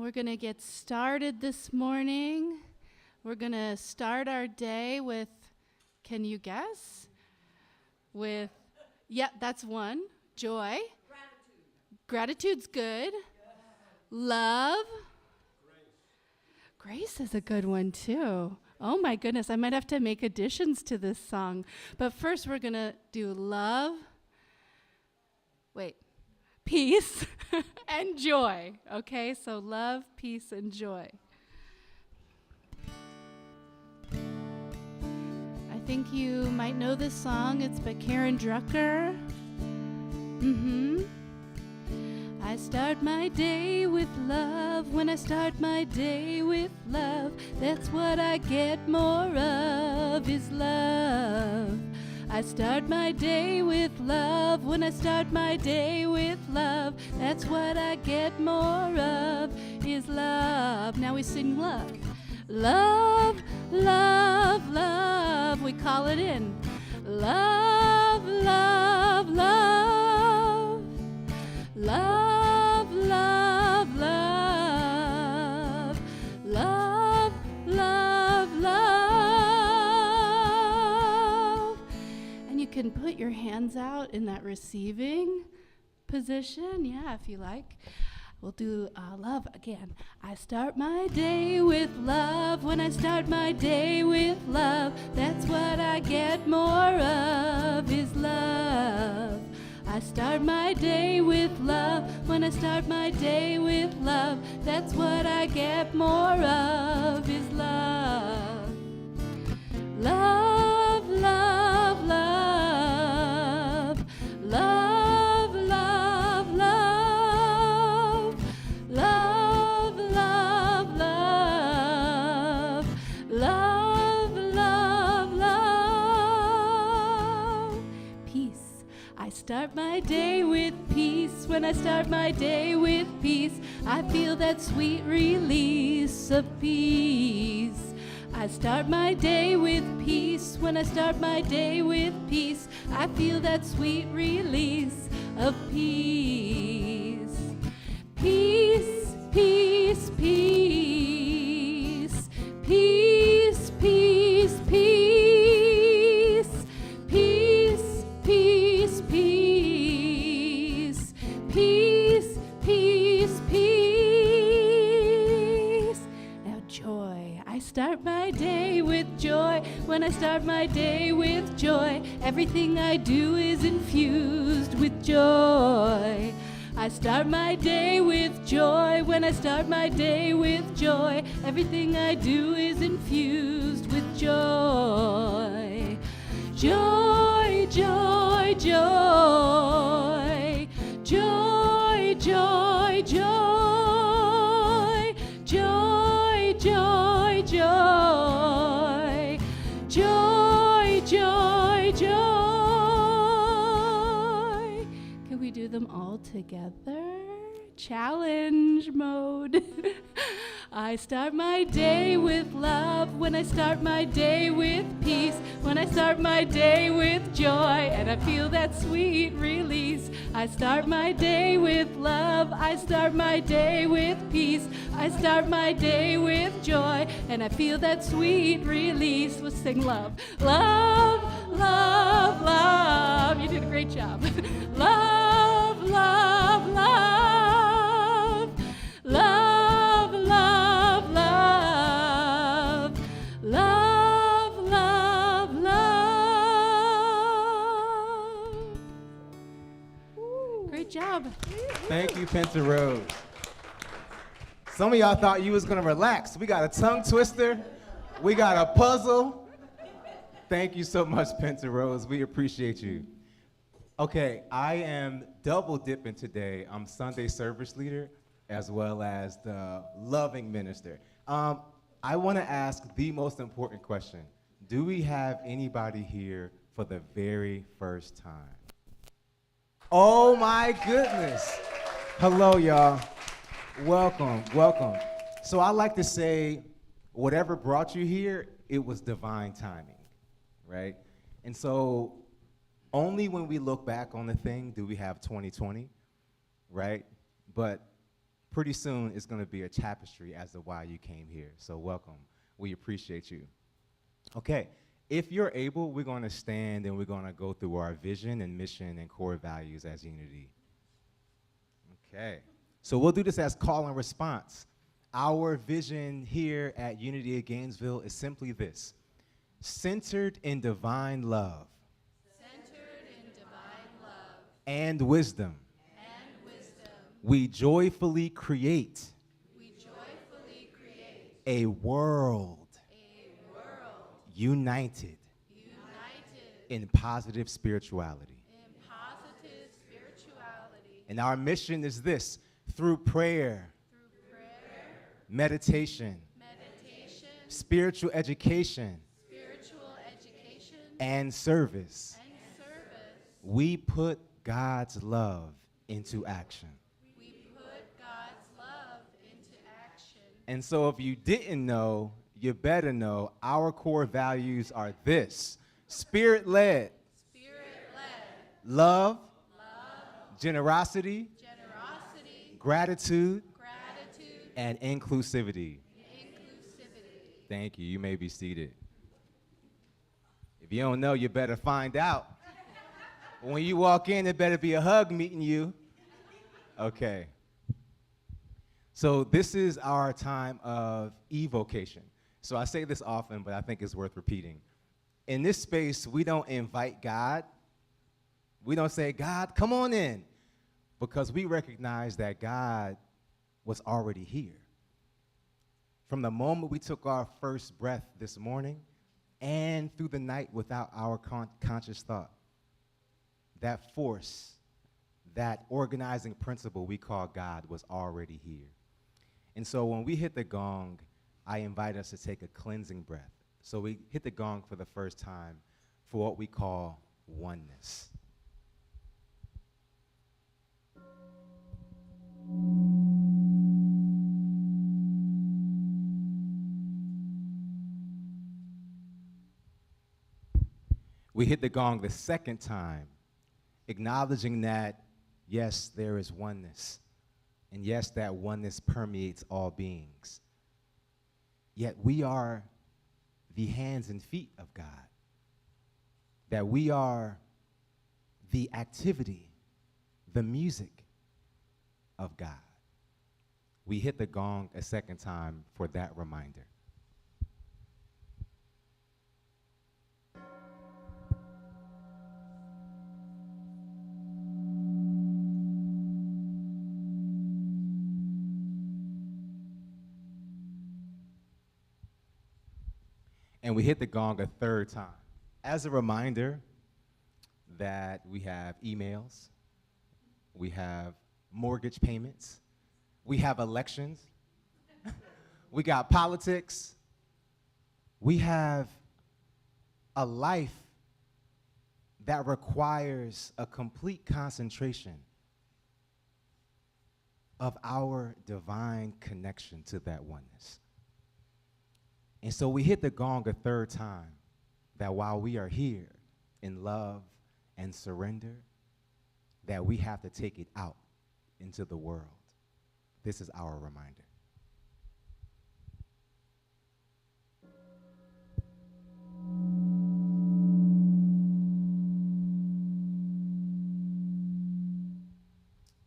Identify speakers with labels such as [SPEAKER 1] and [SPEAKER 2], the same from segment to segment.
[SPEAKER 1] We're going to get started this morning. We're going to start our day with, can you guess? With, that's one. Joy. Gratitude's good. Love. Grace is a good one too. Oh my goodness, I might have to make additions to this song. But first we're going to do love. Peace and joy. Okay, so love, peace, and joy. I think you might know this song. It's by Karen Drucker. I start my day with love. When I start my day with love, that's what I get more of, is love. I start my day with love. When I start my day with love, that's what I get more of, is love. Now we sing love. Love, love, love. We call it in. Love, love, love. Love, love, love. Love, love, love. And you can put your hands out in that receiving position, if you like. We'll do love again. I start my day with love. When I start my day with love, that's what I get more of, is love. I start my day with love. When I start my day with love, that's what I get more of, is love. Love, love, love. Love, love, love. Love, love, love. Love, love, love. Peace. I start my day with peace. When I start my day with peace, I feel that sweet release of peace. I start my day with peace. When I start my day with peace, I feel that sweet release of peace. Peace, peace, peace. Peace, peace, peace. Peace, peace, peace. Peace, peace, peace. Now joy. I start my day with joy. When I start my day with joy, everything I do is infused with joy. I start my day with joy. When I start my day with joy, everything I do is infused with joy. Joy, joy, joy. Joy, joy, joy. Joy, joy, joy. Joy, joy, joy. Can we do them all together? Challenge mode. I start my day with love. When I start my day with peace. When I start my day with joy, and I feel that sweet release. I start my day with love. I start my day with peace. I start my day with joy, and I feel that sweet release. Let's sing love. Love, love, love. You did a great job. Love, love, love. Love, love, love. Love, love, love. Great job.
[SPEAKER 2] Thank you, Penta Rose. Some of y'all thought you was gonna relax. We got a tongue twister. We got a puzzle. Thank you so much, Penta Rose. We appreciate you. Okay, I am double dipping today. I'm Sunday service leader as well as the loving minister. I want to ask the most important question. Do we have anybody here for the very first time? Oh my goodness. Hello, y'all. Welcome, welcome. So I like to say, whatever brought you here, it was divine timing, right? And so only when we look back on the thing do we have 2020, right? But pretty soon it's going to be a tapestry as to why you came here. So welcome. We appreciate you. Okay, if you're able, we're going to stand and we're going to go through our vision and mission and core values as Unity. Okay, so we'll do this as call and response. Our vision here at Unity of Gainesville is simply this: centered in divine love.
[SPEAKER 1] Centered in divine love
[SPEAKER 2] And wisdom.
[SPEAKER 1] and wisdom,
[SPEAKER 2] We joyfully create
[SPEAKER 1] we joyfully create
[SPEAKER 2] a world
[SPEAKER 1] a world
[SPEAKER 2] united
[SPEAKER 1] united
[SPEAKER 2] in positive spirituality.
[SPEAKER 1] in positive spirituality.
[SPEAKER 2] And our mission is this: through prayer,
[SPEAKER 1] Through prayer,
[SPEAKER 2] meditation,
[SPEAKER 1] meditation,
[SPEAKER 2] spiritual education,
[SPEAKER 1] spiritual education,
[SPEAKER 2] and service,
[SPEAKER 1] and service,
[SPEAKER 2] we put God's love into action.
[SPEAKER 1] we put God's love into action.
[SPEAKER 2] And so if you didn't know, you better know our core values are this: spirit-led,
[SPEAKER 1] Spirit-led,
[SPEAKER 2] love,
[SPEAKER 1] love,
[SPEAKER 2] generosity,
[SPEAKER 1] generosity,
[SPEAKER 2] gratitude,
[SPEAKER 1] gratitude,
[SPEAKER 2] and inclusivity.
[SPEAKER 1] inclusivity.
[SPEAKER 2] Thank you. You may be seated. If you don't know, you better find out. When you walk in, it better be a hug meeting you. Okay. So this is our time of evocation. So I say this often, but I think it's worth repeating. In this space, we don't invite God. We don't say, God, come on in, because we recognize that God was already here. From the moment we took our first breath this morning and through the night without our conscious thought, that force, that organizing principle we call God was already here. And so when we hit the gong, I invite us to take a cleansing breath. So we hit the gong for the first time for what we call oneness. We hit the gong the second time, acknowledging that, yes, there is oneness. And yes, that oneness permeates all beings. Yet we are the hands and feet of God. That we are the activity, the music of God. We hit the gong a second time for that reminder. And we hit the gong a third time as a reminder that we have emails, we have mortgage payments, we have elections, we got politics, we have a life that requires a complete concentration of our divine connection to that oneness. And so we hit the gong a third time, that while we are here in love and surrender, that we have to take it out into the world. This is our reminder.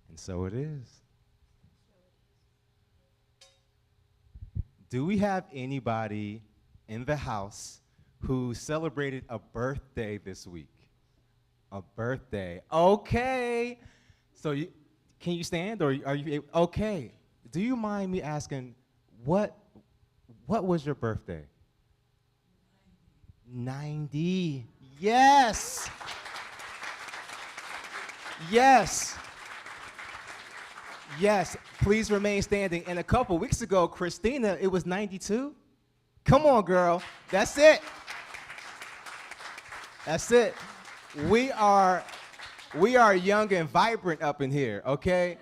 [SPEAKER 2] And so it is. Do we have anybody in the house who celebrated a birthday this week? A birthday. Okay. So can you stand, or are you able? Okay. Do you mind me asking, what was your birthday? 90. Yes. Yes. Yes, please remain standing. And a couple weeks ago, Christina, it was 92. Come on, girl. That's it. That's it. We are young and vibrant up in here, okay?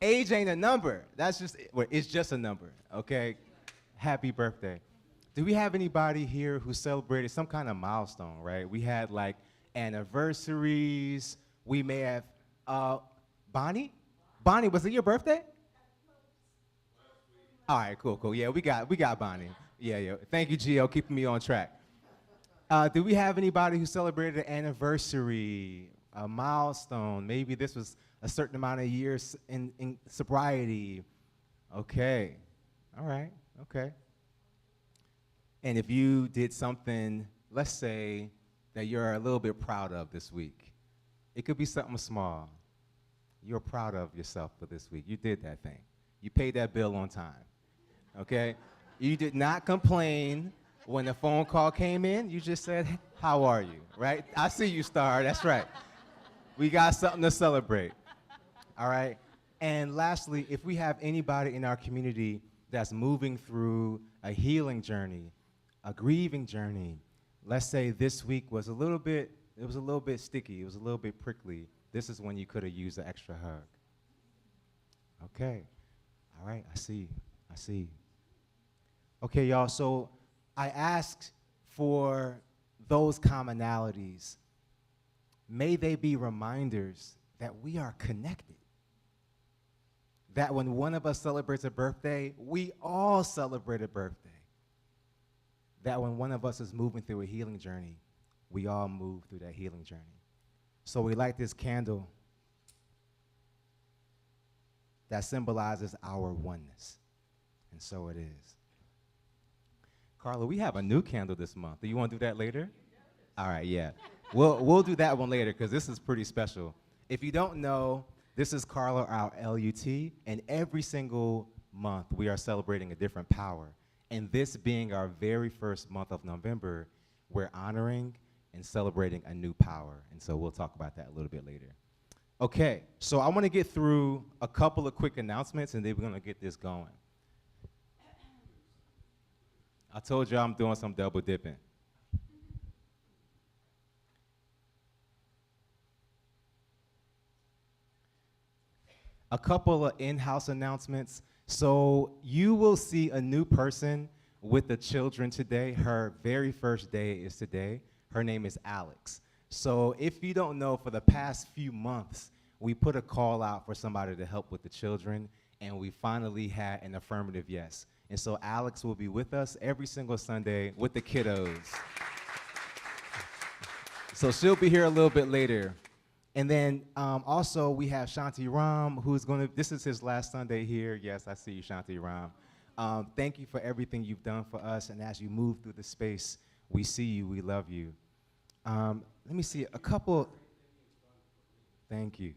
[SPEAKER 2] Age ain't a number. That's just, well, it's just a number, okay? Happy birthday. Do we have anybody here who celebrated some kind of milestone, right? We had like anniversaries. We may have, Bonnie? Bonnie, was it your birthday? All right, cool. Yeah, we got Bonnie. Yeah. Thank you, Gio, keeping me on track. Do we have anybody who celebrated an anniversary, a milestone? Maybe this was a certain amount of years in sobriety. Okay. All right. Okay. And if you did something, let's say, that you're a little bit proud of this week, it could be something small. You're proud of yourself for this week. You did that thing. You paid that bill on time. Okay? You did not complain when the phone call came in. You just said, how are you? Right? I see you, Star. That's right. We got something to celebrate. All right? And lastly, if we have anybody in our community that's moving through a healing journey, a grieving journey, let's say this week was a little bit sticky, it was a little bit prickly, this is when you could have used an extra hug. Okay. All right, I see. Okay, y'all, so I asked for those commonalities. May they be reminders that we are connected. That when one of us celebrates a birthday, we all celebrate a birthday. That when one of us is moving through a healing journey, we all move through that healing journey. So we light this candle that symbolizes our oneness. And so it is. Carla, we have a new candle this month. Do you want to do that later? All right, yeah. We'll do that one later because this is pretty special. If you don't know, this is Carla, our LUT, and every single month we are celebrating a different power. And this being our very first month of November, we're honoring and celebrating a new power. And so we'll talk about that a little bit later. Okay, so I want to get through a couple of quick announcements, and then we're going to get this going. I told you I'm doing some double dipping. A couple of in-house announcements. So you will see a new person with the children today. Her very first day is today. Her name is Alex. So if you don't know, for the past few months, we put a call out for somebody to help with the children, and we finally had an affirmative yes. And so Alex will be with us every single Sunday with the kiddos. So she'll be here a little bit later. And then also we have Shanti Ram, who's this is his last Sunday here. Yes, I see you, Shanti Ram. Thank you for everything you've done for us. And as you move through the space, we see you, we love you. Let me see, a couple. Thank you.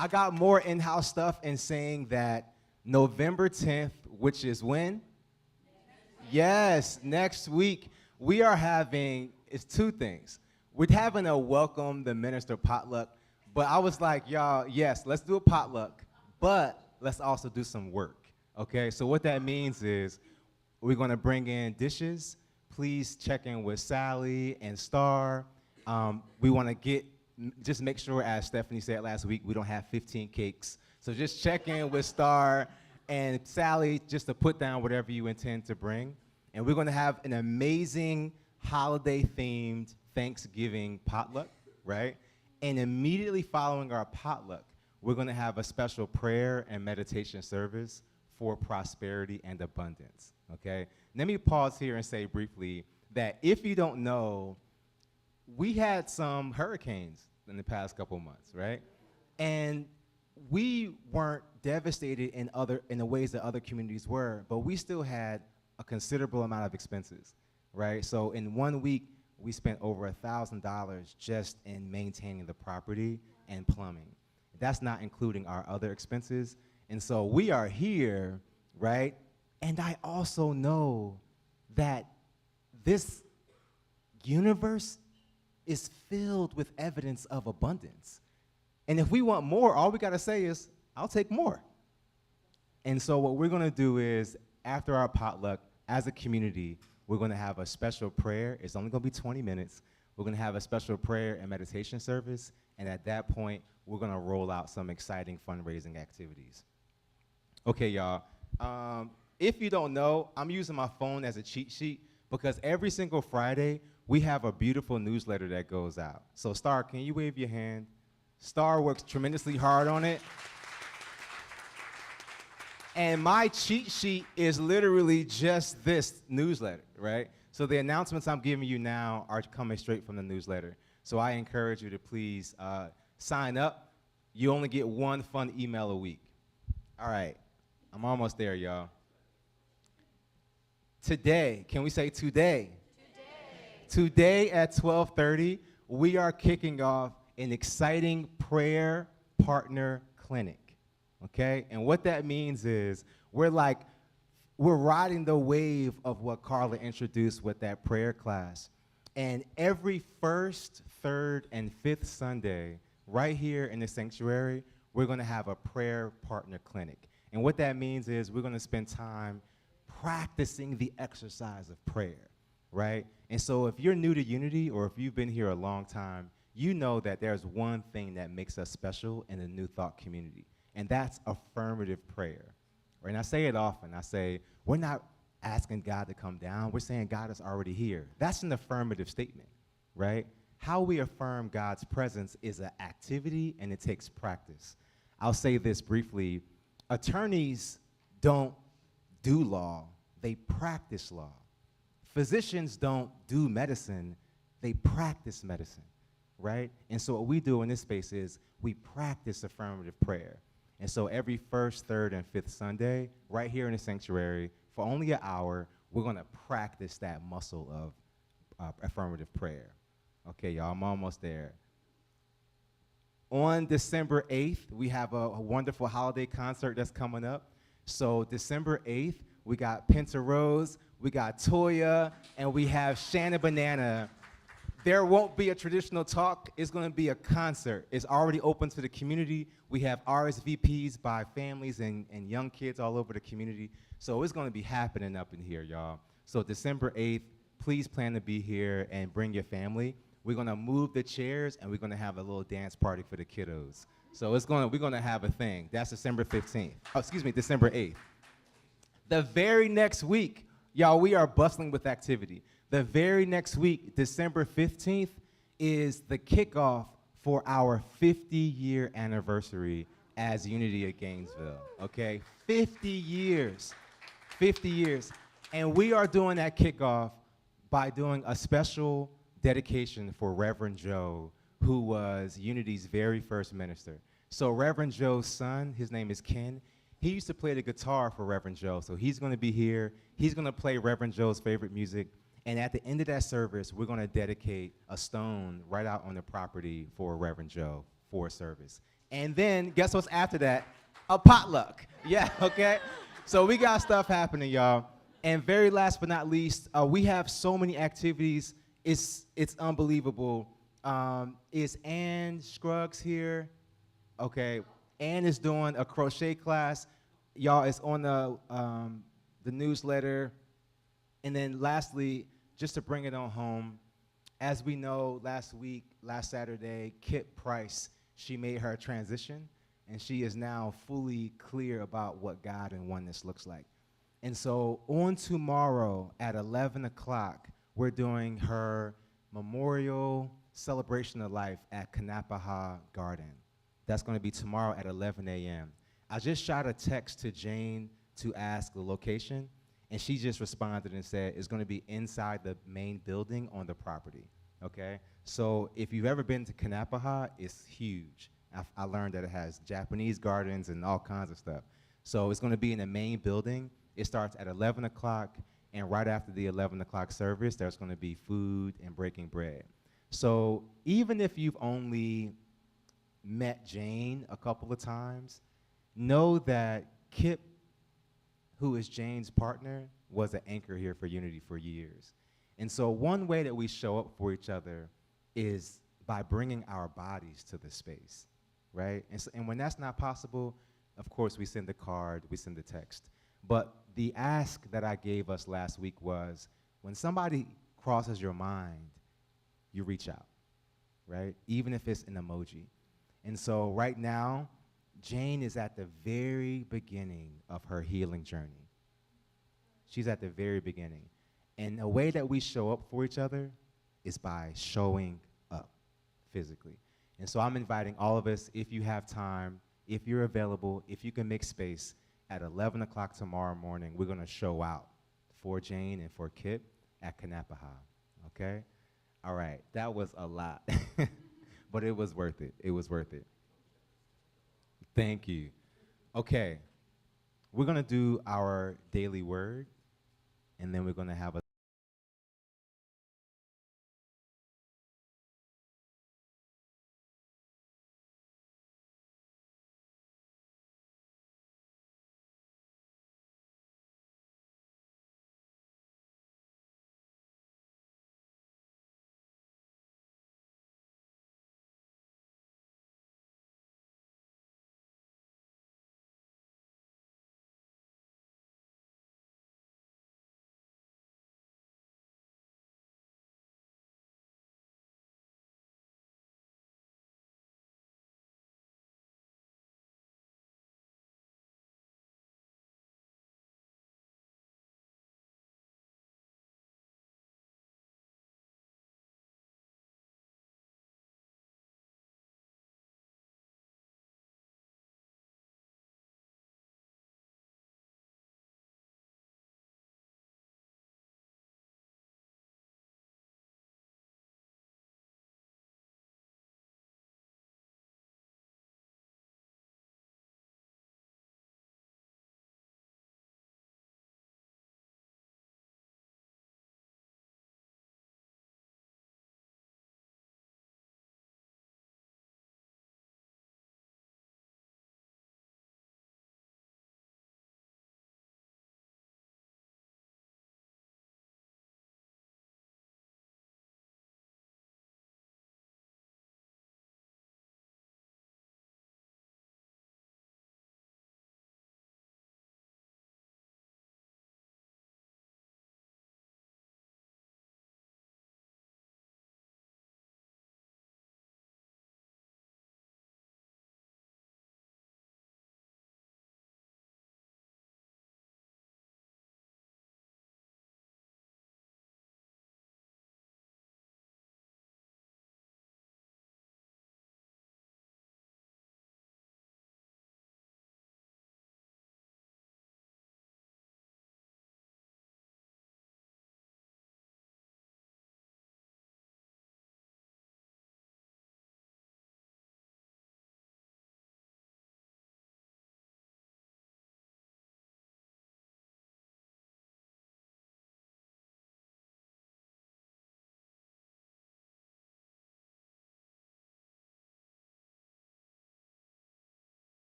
[SPEAKER 2] I got more in-house stuff in saying that November 10th, which is when? Yes, next week. We are having, it's two things. We're having a welcome the minister potluck, but I was like, y'all, yes, let's do a potluck, but let's also do some work, okay? So what that means is we're gonna bring in dishes. Please check in with Sally and Star. We wanna just make sure, as Stephanie said last week, we don't have 15 cakes. So just check in with Star and Sally just to put down whatever you intend to bring. And we're gonna have an amazing holiday-themed Thanksgiving potluck, right? And immediately following our potluck, we're gonna have a special prayer and meditation service for prosperity and abundance, okay? Let me pause here and say briefly that if you don't know, we had some hurricanes in the past couple months, right? And we weren't devastated in the ways that other communities were, but we still had a considerable amount of expenses, right? So in 1 week, we spent over $1,000 just in maintaining the property and plumbing. That's not including our other expenses. And so we are here, right? And I also know that this universe is filled with evidence of abundance. And if we want more, all we gotta say is, I'll take more. And so what we're gonna do is, after our potluck, as a community, we're gonna have a special prayer. It's only gonna be 20 minutes. We're gonna have a special prayer and meditation service, and at that point, we're gonna roll out some exciting fundraising activities. Okay, y'all. If you don't know, I'm using my phone as a cheat sheet because every single Friday, we have a beautiful newsletter that goes out. So Star, can you wave your hand? Star works tremendously hard on it. And my cheat sheet is literally just this newsletter, right? So the announcements I'm giving you now are coming straight from the newsletter. So I encourage you to please sign up. You only get one fun email a week. All right, I'm almost there, y'all. Today, can we say today? Today at 12:30, we are kicking off an exciting prayer partner clinic, okay? And what that means is we're riding the wave of what Carla introduced with that prayer class. And every first, third, and fifth Sunday, right here in the sanctuary, we're gonna have a prayer partner clinic. And what that means is we're gonna spend time practicing the exercise of prayer, right? And so if you're new to Unity or if you've been here a long time, you know that there's one thing that makes us special in the New Thought community, and that's affirmative prayer. Right? And I say it often. I say, we're not asking God to come down. We're saying God is already here. That's an affirmative statement, right? How we affirm God's presence is an activity, and it takes practice. I'll say this briefly. Attorneys don't do law. They practice law. Physicians don't do medicine. They practice medicine, right? And so what we do in this space is we practice affirmative prayer. And so every first, third, and fifth Sunday, right here in the sanctuary, for only an hour, we're going to practice that muscle of affirmative prayer. Okay, y'all, I'm almost there. On December 8th, we have a wonderful holiday concert that's coming up. So December 8th, we got Pinta Rose, we got Toya, and we have Shannon Banana. There won't be a traditional talk. It's going to be a concert. It's already open to the community. We have RSVPs by families and young kids all over the community. So it's going to be happening up in here, y'all. So December 8th, please plan to be here and bring your family. We're going to move the chairs, and we're going to have a little dance party for the kiddos. So we're going to have a thing. That's December 15th. Oh, excuse me, December 8th. The very next week, y'all, we are bustling with activity. The very next week, December 15th, is the kickoff for our 50-year anniversary as Unity at Gainesville, okay? 50 years, 50 years. And we are doing that kickoff by doing a special dedication for Reverend Joe, who was Unity's very first minister. So Reverend Joe's son, his name is Ken, he used to play the guitar for Reverend Joe, so he's going to be here. He's going to play Reverend Joe's favorite music, and at the end of that service, we're going to dedicate a stone right out on the property for Reverend Joe for a service. And then, guess what's after that? A potluck. Yeah, okay? So we got stuff happening, y'all. And very last but not least, we have so many activities. It's unbelievable. Is Ann Scruggs here? Okay. Ann is doing a crochet class. Y'all, it's on the newsletter. And then lastly, just to bring it on home, as we know, last Saturday, Kip Price, she made her transition, and she is now fully clear about what God and oneness looks like. And so on tomorrow at 11 o'clock, we're doing her memorial celebration of life at Kanapaha Garden. That's going to be tomorrow at 11 a.m. I just shot a text to Jane to ask the location, and she just responded and said it's going to be inside the main building on the property, okay? So if you've ever been to Kanapaha, it's huge. I learned that it has Japanese gardens and all kinds of stuff. So it's going to be in the main building. It starts at 11 o'clock, and right after the 11 o'clock service, there's going to be food and breaking bread. So even if you've only met Jane a couple of times, know that Kip, who is Jane's partner, was an anchor here for Unity for years. And so one way that we show up for each other is by bringing our bodies to the space, right? And when that's not possible, of course, we send a card, we send a text. But the ask that I gave us last week was, when somebody crosses your mind, you reach out, right? Even if it's an emoji. And so right now, Jane is at the very beginning of her healing journey. She's at the very beginning. And the way that we show up for each other is by showing up physically. And so I'm inviting all of us, if you have time, if you're available, if you can make space, at 11 o'clock tomorrow morning, we're going to show out for Jane and for Kip at Kanapaha, okay? All right, that was a lot, but it was worth it. It was worth it. Thank you. Okay, we're going to do our daily word, and then we're going to have a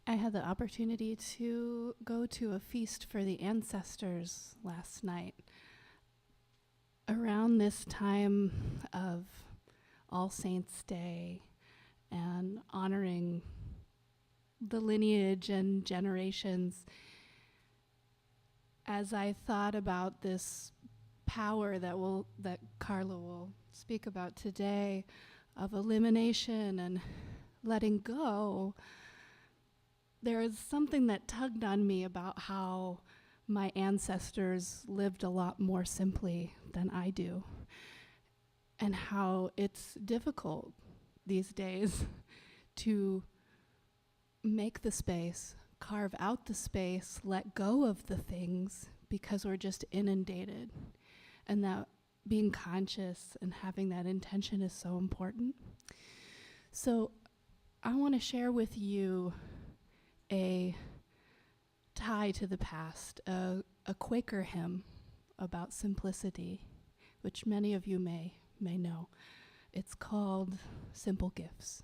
[SPEAKER 1] I had the opportunity to go to a feast for the ancestors last night. Around this time of All Saints' Day and honoring the lineage and generations, as I thought about this power that Carla will speak about today of elimination and letting go, there is something that tugged on me about how my ancestors lived a lot more simply than I do, and how it's difficult these days to make the space, carve out the space, let go of the things because we're just inundated, and that being conscious and having that intention is so important. So I want to share with you a tie to the past, a Quaker hymn about simplicity, which many of you may know. It's called Simple Gifts.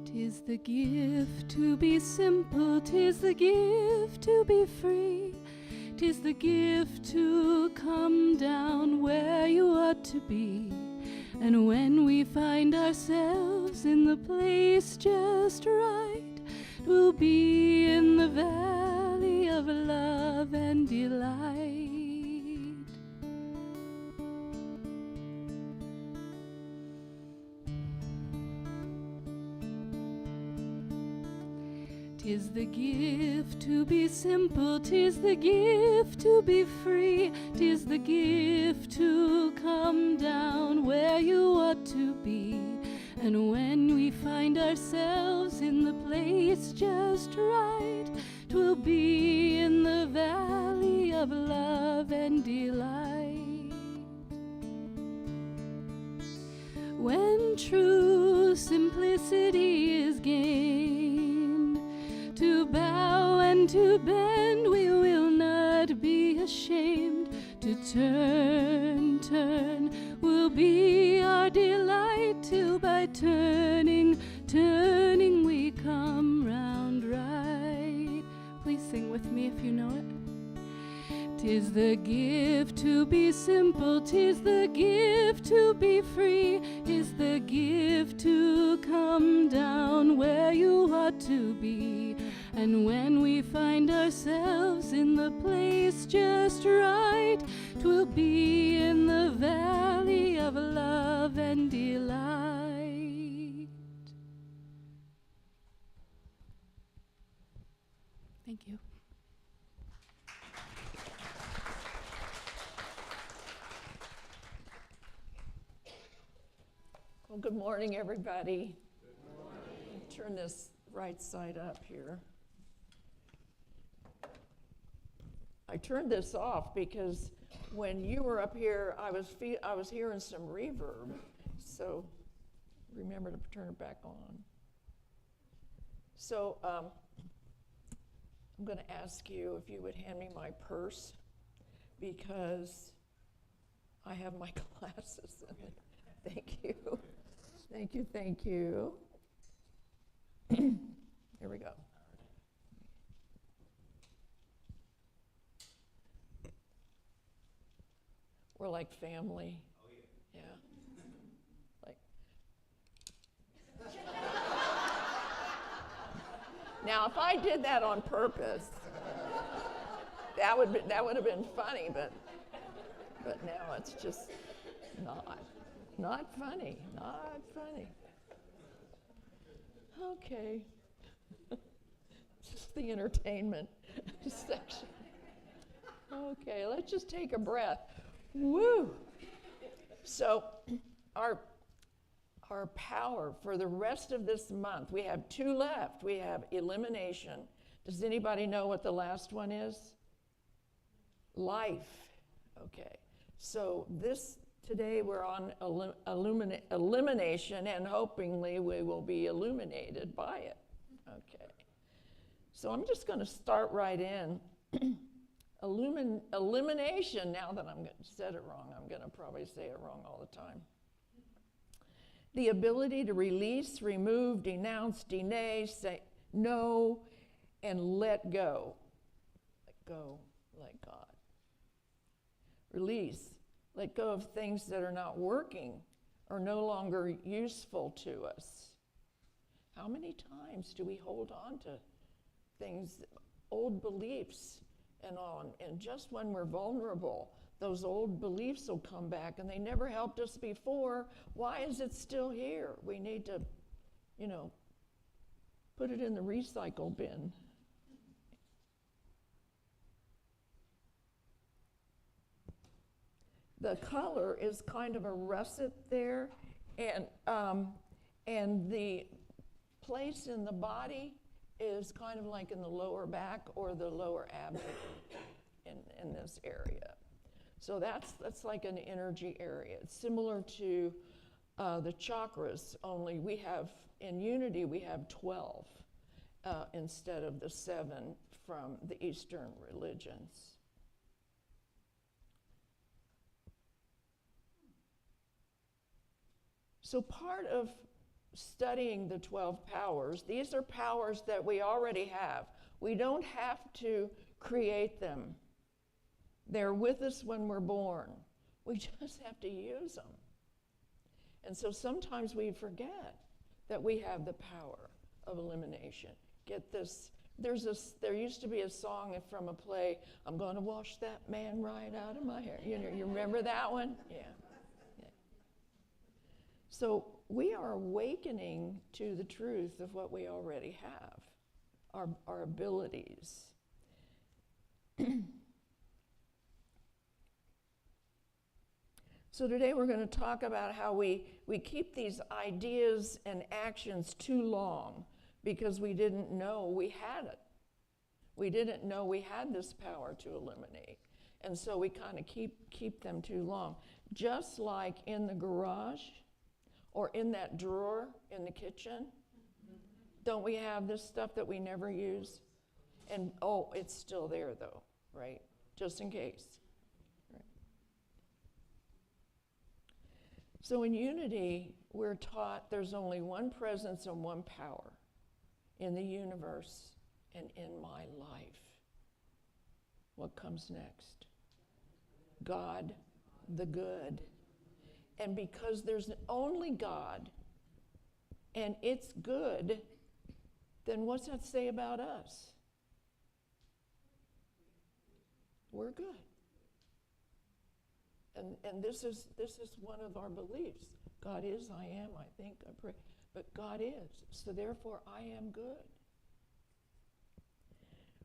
[SPEAKER 1] 'Tis the gift to be simple, 'tis the gift to be free, 'tis the gift to come down where you ought to be. And when we find ourselves ourselves in the place just right, 'twill be in the valley of love and delight. 'Tis the gift to be simple, 'tis the gift to be free, 'tis the gift to come down where you ought to be. And when we find ourselves in the place just right, 'twill be in the valley of love and delight. When true simplicity is gained, to bow and to bend, we will not be ashamed. To turn will be our delight, till by turning we come round right. Please sing with me if you know it. 'Tis the gift to be simple, 'tis the gift to be free, 'tis the gift to come down where you ought to be. And when we find ourselves in the place just right, 'twill be in the valley of love and delight. Thank you.
[SPEAKER 3] Well, good morning, everybody. Good morning. Turn this right side up here. I turned this off because when you were up here, I was hearing some reverb. So remember to turn it back on. So I'm going to ask you if you would hand me my purse, because I have my glasses in it. Thank you. Thank you, thank you. Here we go. We're like family. Oh, yeah. Like. Now, if I did that on purpose, that would have been funny, but now it's just not funny, not funny. Okay. Just the entertainment section. Okay, let's just take a breath. Woo! So our power for the rest of this month, we have 2 left. We have elimination. Does anybody know what the last one is? Life. Okay. So today we're on elimination, and hopingly we will be illuminated by it. Okay. So I'm just going to start right in. Elimination, now that I've said it wrong, I'm going to probably say it wrong all the time. The ability to release, remove, denounce, deny, say no, and let go. Let go, let God. Release. Let go of things that are not working or no longer useful to us. How many times do we hold on to things, old beliefs and on? And just when we're vulnerable, those old beliefs will come back, and they never helped us before. Why is it still here? We need to, put it in the recycle bin. The color is kind of a russet there, and the place in the body is kind of like in the lower back or the lower abdomen in this area. So that's like an energy area. It's similar to the chakras, only we have, in unity, we have 12 instead of the 7 from the Eastern religions. So part of studying the 12 powers, these are powers that we already have. We don't have to create them. They're with us when we're born. We just have to use them. And so sometimes we forget that we have the power of elimination. Get this. There used to be a song from a play, I'm going to wash that man right out of my hair. You know, you remember that one? Yeah. So we are awakening to the truth of what we already have, our abilities. So today we're going to talk about how we keep these ideas and actions too long because we didn't know we had it. We didn't know we had this power to eliminate. And so we kind of keep them too long. Just like in the garage or in that drawer in the kitchen, don't we have this stuff that we never use? And oh, it's still there though, right? Just in case. Right. So in unity, we're taught there's only one presence and one power in the universe and in my life. What comes next? God, the good. And because there's only God and it's good, then what's that say about us? We're good. And this is one of our beliefs. God is, I am, I think, I pray. But God is, so therefore I am good.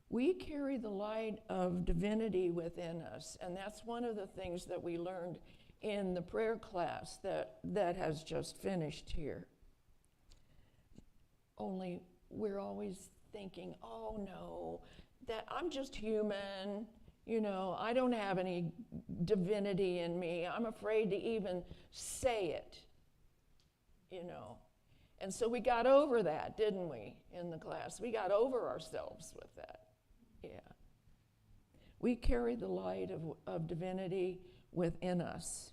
[SPEAKER 3] We carry the light of divinity within us, and that's one of the things that we learned in the prayer class that has just finished here. Only we're always thinking, oh no, that I'm just human, you know, I don't have any divinity in me. I'm afraid to even say it, you know. And so we got over that, didn't we, in the class? We got over ourselves with that. Yeah. We carry the light of divinity within us.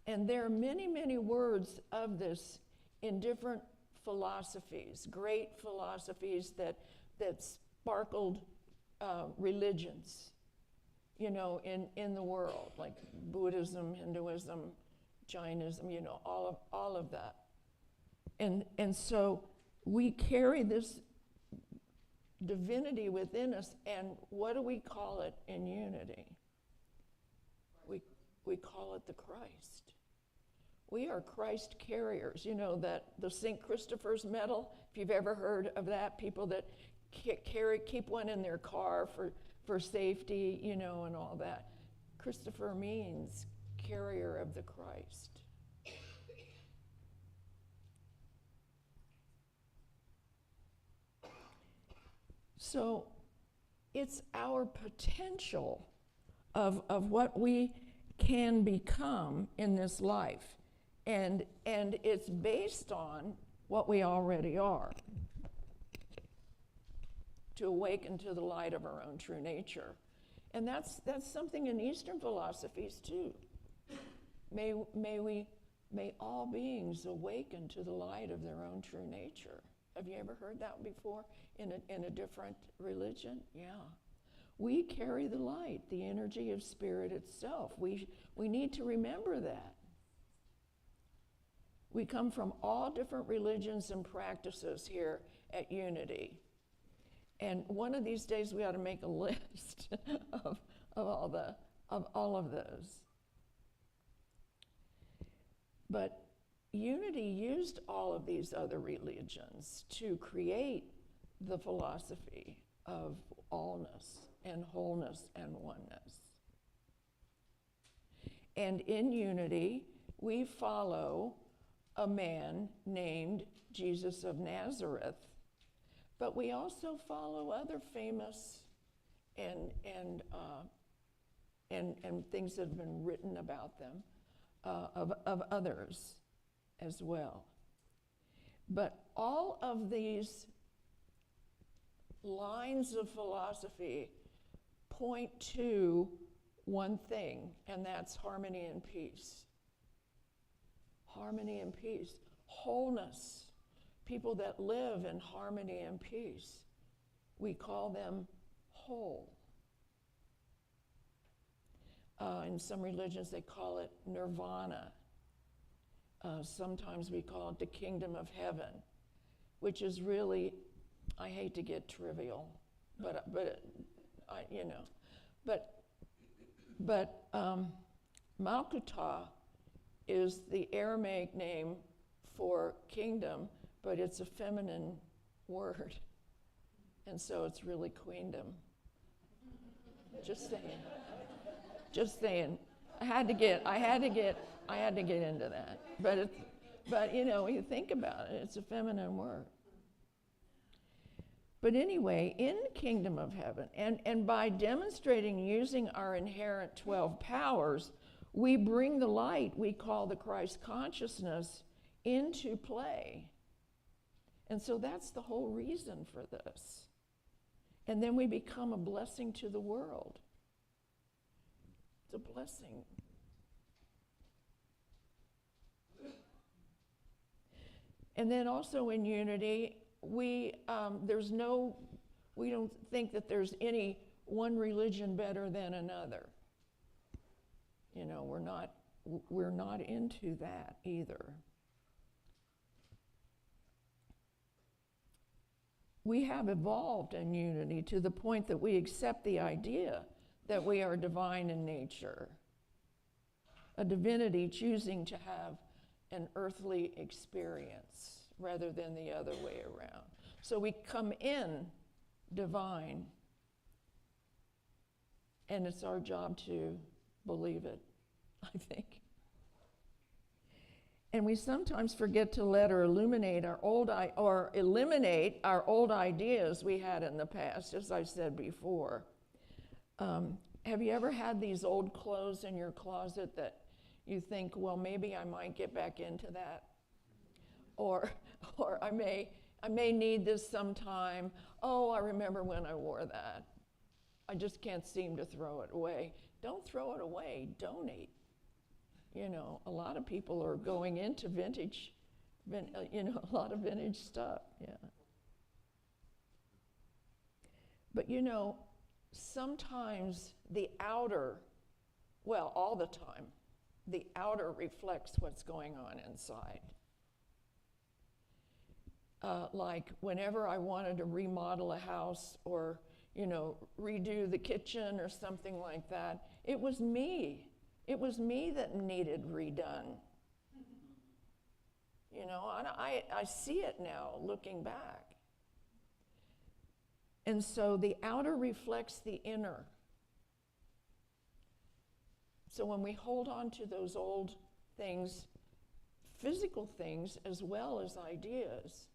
[SPEAKER 3] And there are many, many words of this in different philosophies, great philosophies that sparkled religions, you know, in the world, like Buddhism, Hinduism, Jainism, you know, all of that. And so we carry this divinity within us, and what do we call it in unity? We call it the Christ. We are Christ carriers. You know that the St. Christopher's medal, if you've ever heard of that, people that keep one in their car for safety, you know, and all that. Christopher means carrier of the Christ. So it's our potential of what we can become in this life. And it's based on what we already are. To awaken to the light of our own true nature. And that's something in Eastern philosophies too. May all beings awaken to the light of their own true nature. Have you ever heard that before in a different religion? Yeah. We carry the light, the energy of spirit itself. We need to remember that. We come from all different religions and practices here at Unity. And one of these days we ought to make a list of all of those. But Unity used all of these other religions to create the philosophy of allness and wholeness and oneness. And in Unity, we follow a man named Jesus of Nazareth, but we also follow other famous and things that have been written about them of others as well. But all of these lines of philosophy point to one thing, and that's harmony and peace. Harmony and peace. Wholeness. People that live in harmony and peace. We call them whole. In some religions, they call it nirvana. Sometimes we call it the kingdom of heaven, which is really, I hate to get trivial, but Malkuta is the Aramaic name for kingdom, but it's a feminine word, and so it's really queendom. Just saying. Just saying. I had to get into that. But you think about it, it's a feminine word. But anyway, in the kingdom of heaven, and by demonstrating using our inherent 12 powers, we bring the light we call the Christ consciousness into play. And so that's the whole reason for this. And then we become a blessing to the world. It's a blessing. And then also in unity, we don't think that there's any one religion better than another. We're not into that either. We have evolved in unity to the point that we accept the idea that we are divine in nature, a divinity choosing to have an earthly experience rather than the other way around. So we come in divine, and it's our job to believe it, I think. And we sometimes forget to let or eliminate our old ideas we had in the past, as I said before. Have you ever had these old clothes in your closet that you think, well, maybe I might get back into that, or I may need this sometime. Oh, I remember when I wore that. I just can't seem to throw it away. Don't throw it away. Donate. A lot of people are going into vintage, a lot of vintage stuff, yeah. But sometimes the outer, well, all the time, the outer reflects what's going on inside. Like whenever I wanted to remodel a house or, redo the kitchen or something like that, it was me. It was me that needed redone. And I see it now looking back. And so the outer reflects the inner. So when we hold on to those old things, physical things as well as ideas,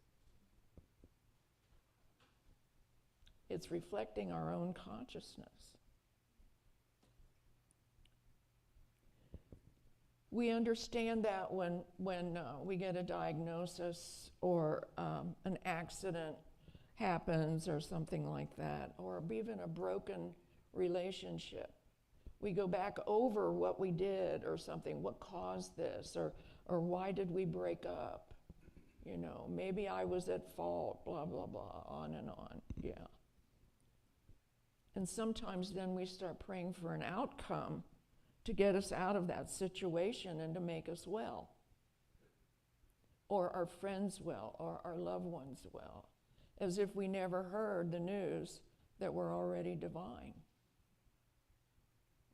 [SPEAKER 3] it's reflecting our own consciousness. We understand that when we get a diagnosis or an accident happens or something like that, or even a broken relationship. We go back over what we did or something, what caused this, or why did we break up? Maybe I was at fault, blah, blah, blah, on and on, yeah. And sometimes then we start praying for an outcome to get us out of that situation and to make us well, or our friends well, or our loved ones well, as if we never heard the news that we're already divine.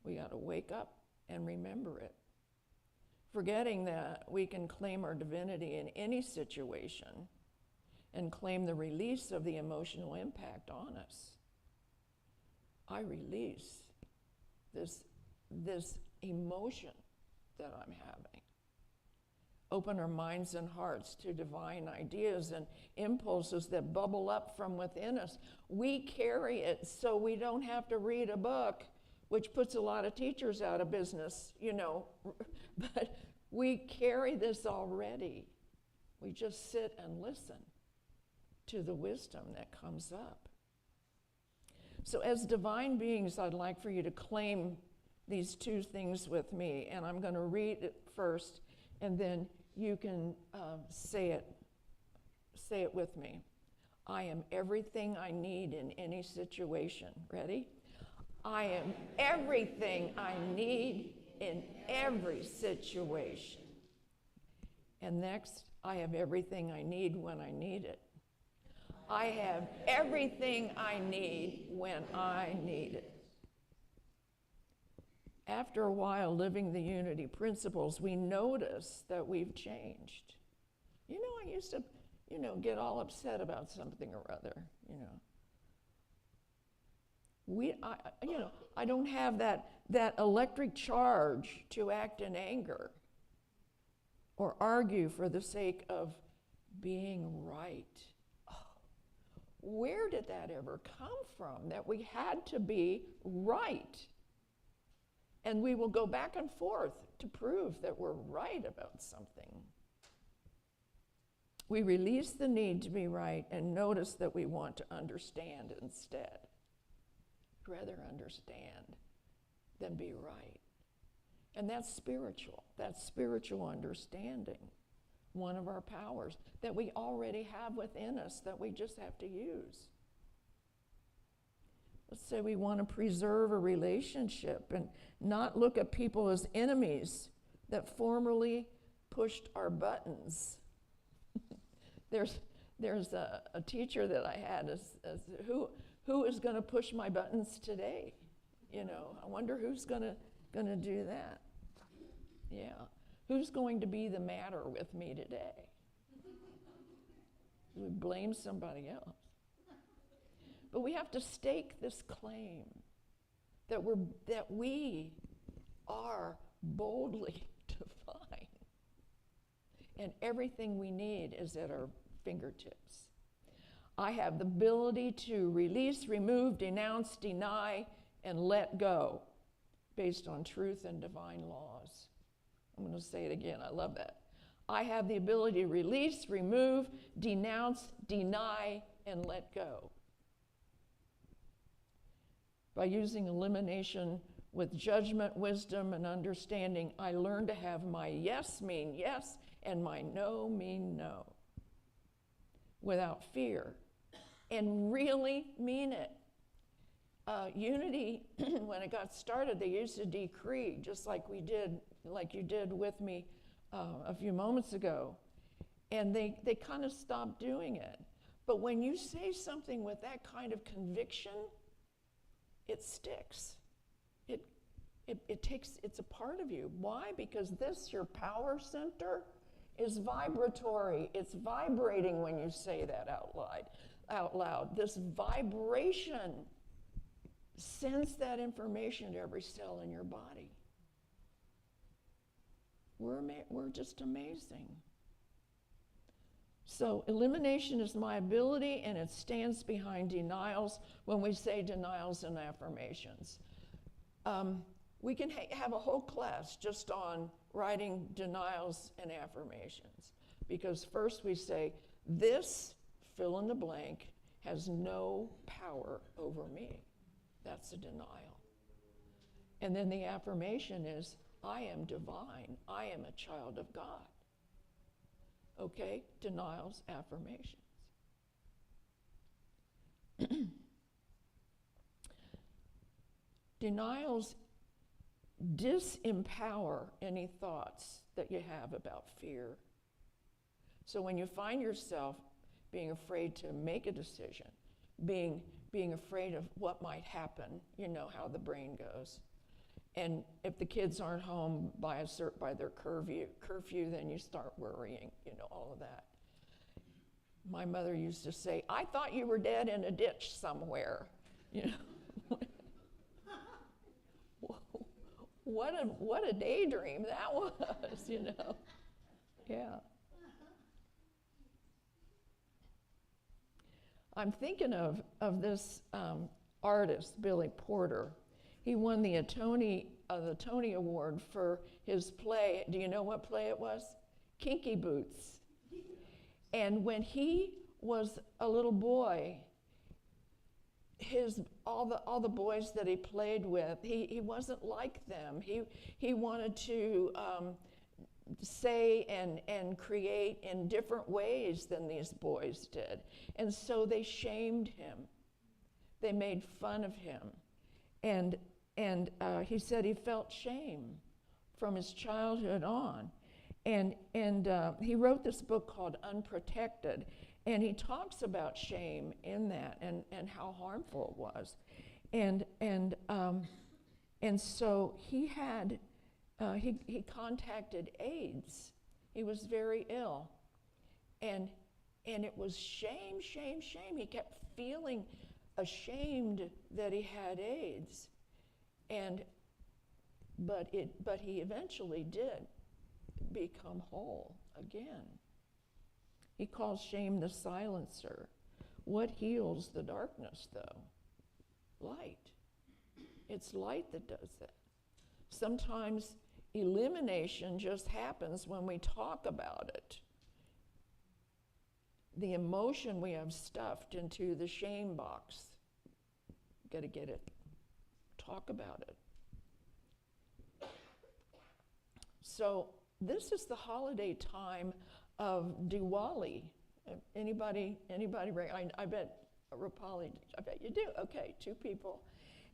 [SPEAKER 3] We got to wake up and remember it, forgetting that we can claim our divinity in any situation and claim the release of the emotional impact on us. I release this emotion that I'm having. Open our minds and hearts to divine ideas and impulses that bubble up from within us. We carry it so we don't have to read a book, which puts a lot of teachers out of business, but we carry this already. We just sit and listen to the wisdom that comes up. So as divine beings, I'd like for you to claim these two things with me, and I'm going to read it first, and then you can say it with me. I am everything I need in any situation. Ready? I am everything I need in every situation. And next, I have everything I need when I need it. I have everything I need when I need it. After a while living the unity principles, we notice that we've changed. You know, I used to, get all upset about something or other, I don't have that electric charge to act in anger or argue for the sake of being right. Oh, where did that ever come from, that we had to be right? And we will go back and forth to prove that we're right about something. We release the need to be right and notice that we want to understand instead. Rather understand than be right. And that's spiritual. That's spiritual understanding. One of our powers that we already have within us that we just have to use. Let's say we want to preserve a relationship and not look at people as enemies that formerly pushed our buttons. There's a teacher that I had as who is going to push my buttons today? I wonder who's going to do that. Yeah. Who's going to be the matter with me today? We blame somebody else. But we have to stake this claim that we are boldly divine. And everything we need is at our fingertips. I have the ability to release, remove, denounce, deny, and let go based on truth and divine laws. I'm going to say it again. I love that. I have the ability to release, remove, denounce, deny, and let go. By using elimination with judgment, wisdom, and understanding, I learn to have my yes mean yes and my no mean no without fear and really mean it. Unity, when it got started, they used to decree, just like you did with me a few moments ago. And they kind of stopped doing it. But when you say something with that kind of conviction, it sticks. It's a part of you. Why? Because your power center, is vibratory. It's vibrating when you say that out loud. This vibration sends that information to every cell in your body. We're just amazing. So elimination is my ability, and it stands behind denials when we say denials and affirmations. We can have a whole class just on writing denials and affirmations, because first we say, this, fill in the blank, has no power over me. That's a denial. And then the affirmation is, I am divine. I am a child of God. Okay? Denials, affirmations. Denials disempower any thoughts that you have about fear. So when you find yourself being afraid to make a decision, being afraid of what might happen, you know how the brain goes. And if the kids aren't home by their curfew, then you start worrying, all of that. My mother used to say, I thought you were dead in a ditch somewhere. What a daydream that was, Yeah. I'm thinking of this artist, Billy Porter. He won the Tony Award for his play. Do you know what play it was? Kinky Boots. And when he was a little boy, all the boys that he played with, he wasn't like them. He wanted to say and create in different ways than these boys did. And so they shamed him. They made fun of him. And he said he felt shame from his childhood on. And he wrote this book called Unprotected, and he talks about shame in that and how harmful it was. And so he had, he contacted AIDS. He was very ill. And it was shame, shame, shame. He kept feeling ashamed that he had AIDS. But he eventually did become whole again. He calls shame the silencer. What heals the darkness, though? Light. It's light that does that. Sometimes elimination just happens when we talk about it. The emotion we have stuffed into the shame box. Got to get it. Talk about it. So this is the holiday time of Diwali. Anybody? I bet Rapali. I bet you do. Okay, 2 people.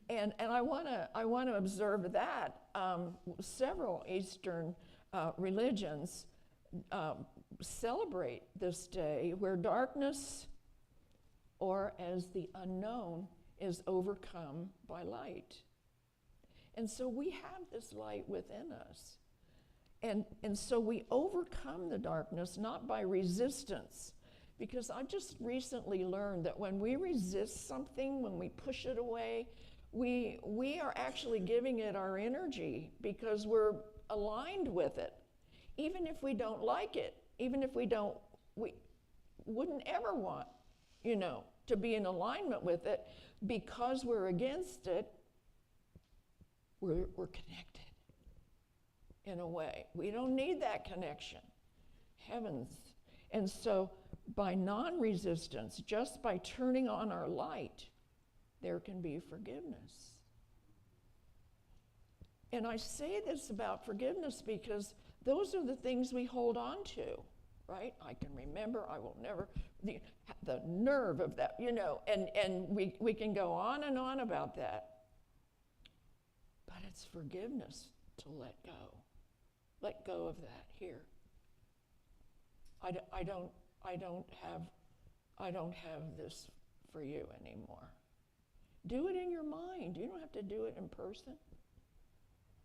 [SPEAKER 3] And I want to observe that several Eastern religions celebrate this day where darkness, or as the unknown, is overcome by light. And so we have this light within us. And so we overcome the darkness not by resistance, because I just recently learned that when we resist something, when we push it away, we are actually giving it our energy because we're aligned with it. Even if we don't like it, even if we wouldn't ever want, to be in alignment with it, because we're against it, we're connected in a way. We don't need that connection. Heavens. And so by non-resistance, just by turning on our light, there can be forgiveness. And I say this about forgiveness because those are the things we hold on to, right? I can remember, I will never, the nerve of that, and we can go on and on about that. But it's forgiveness to let go. Let go of that here. I don't have this for you anymore. Do it in your mind. You don't have to do it in person.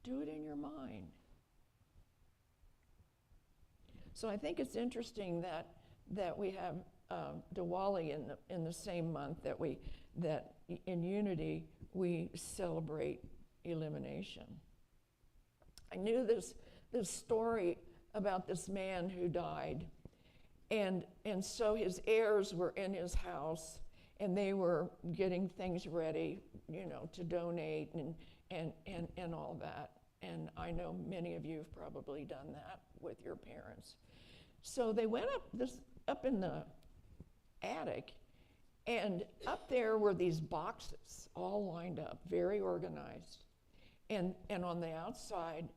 [SPEAKER 3] Do it in your mind. So I think it's interesting that we have Diwali in the same month that in Unity we celebrate elimination. I knew this story about this man who died, and so his heirs were in his house, and they were getting things ready, to donate and all that. And I know many of you have probably done that with your parents. So they went up in the attic, and up there were these boxes all lined up, very organized. And on the outside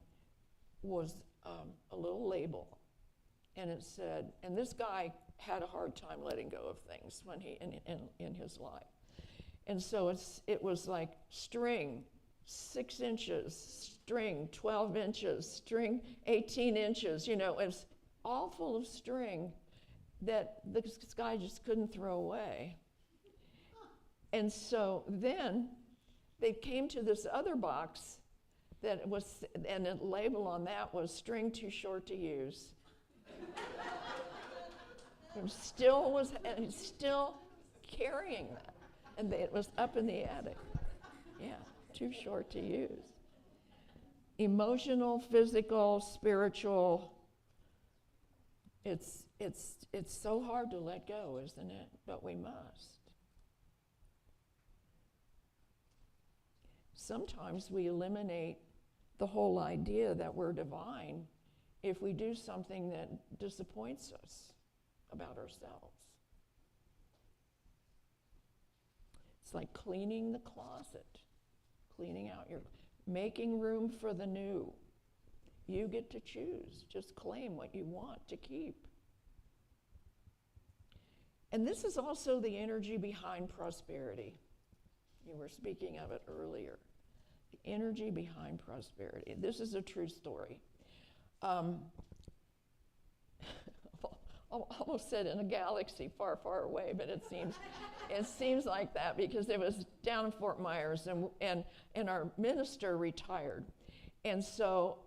[SPEAKER 3] was a little label, and it said, and this guy had a hard time letting go of things when he in his life. And so it was like string, 6 inches, string, 12 inches, string, 18 inches, it's all full of string that this guy just couldn't throw away. And so then they came to this other box that was, and the label on that was string too short to use. And still carrying that. And it was up in the attic. Yeah, too short to use. Emotional, physical, spiritual. It's so hard to let go, isn't it? But we must. Sometimes we eliminate the whole idea that we're divine if we do something that disappoints us about ourselves. It's like cleaning the closet, cleaning out making room for the new. You get to choose. Just claim what you want to keep. And this is also the energy behind prosperity. You were speaking of it earlier. The energy behind prosperity. This is a true story. I almost said in a galaxy far, far away, but it seems like that because it was down in Fort Myers, and our minister retired. And so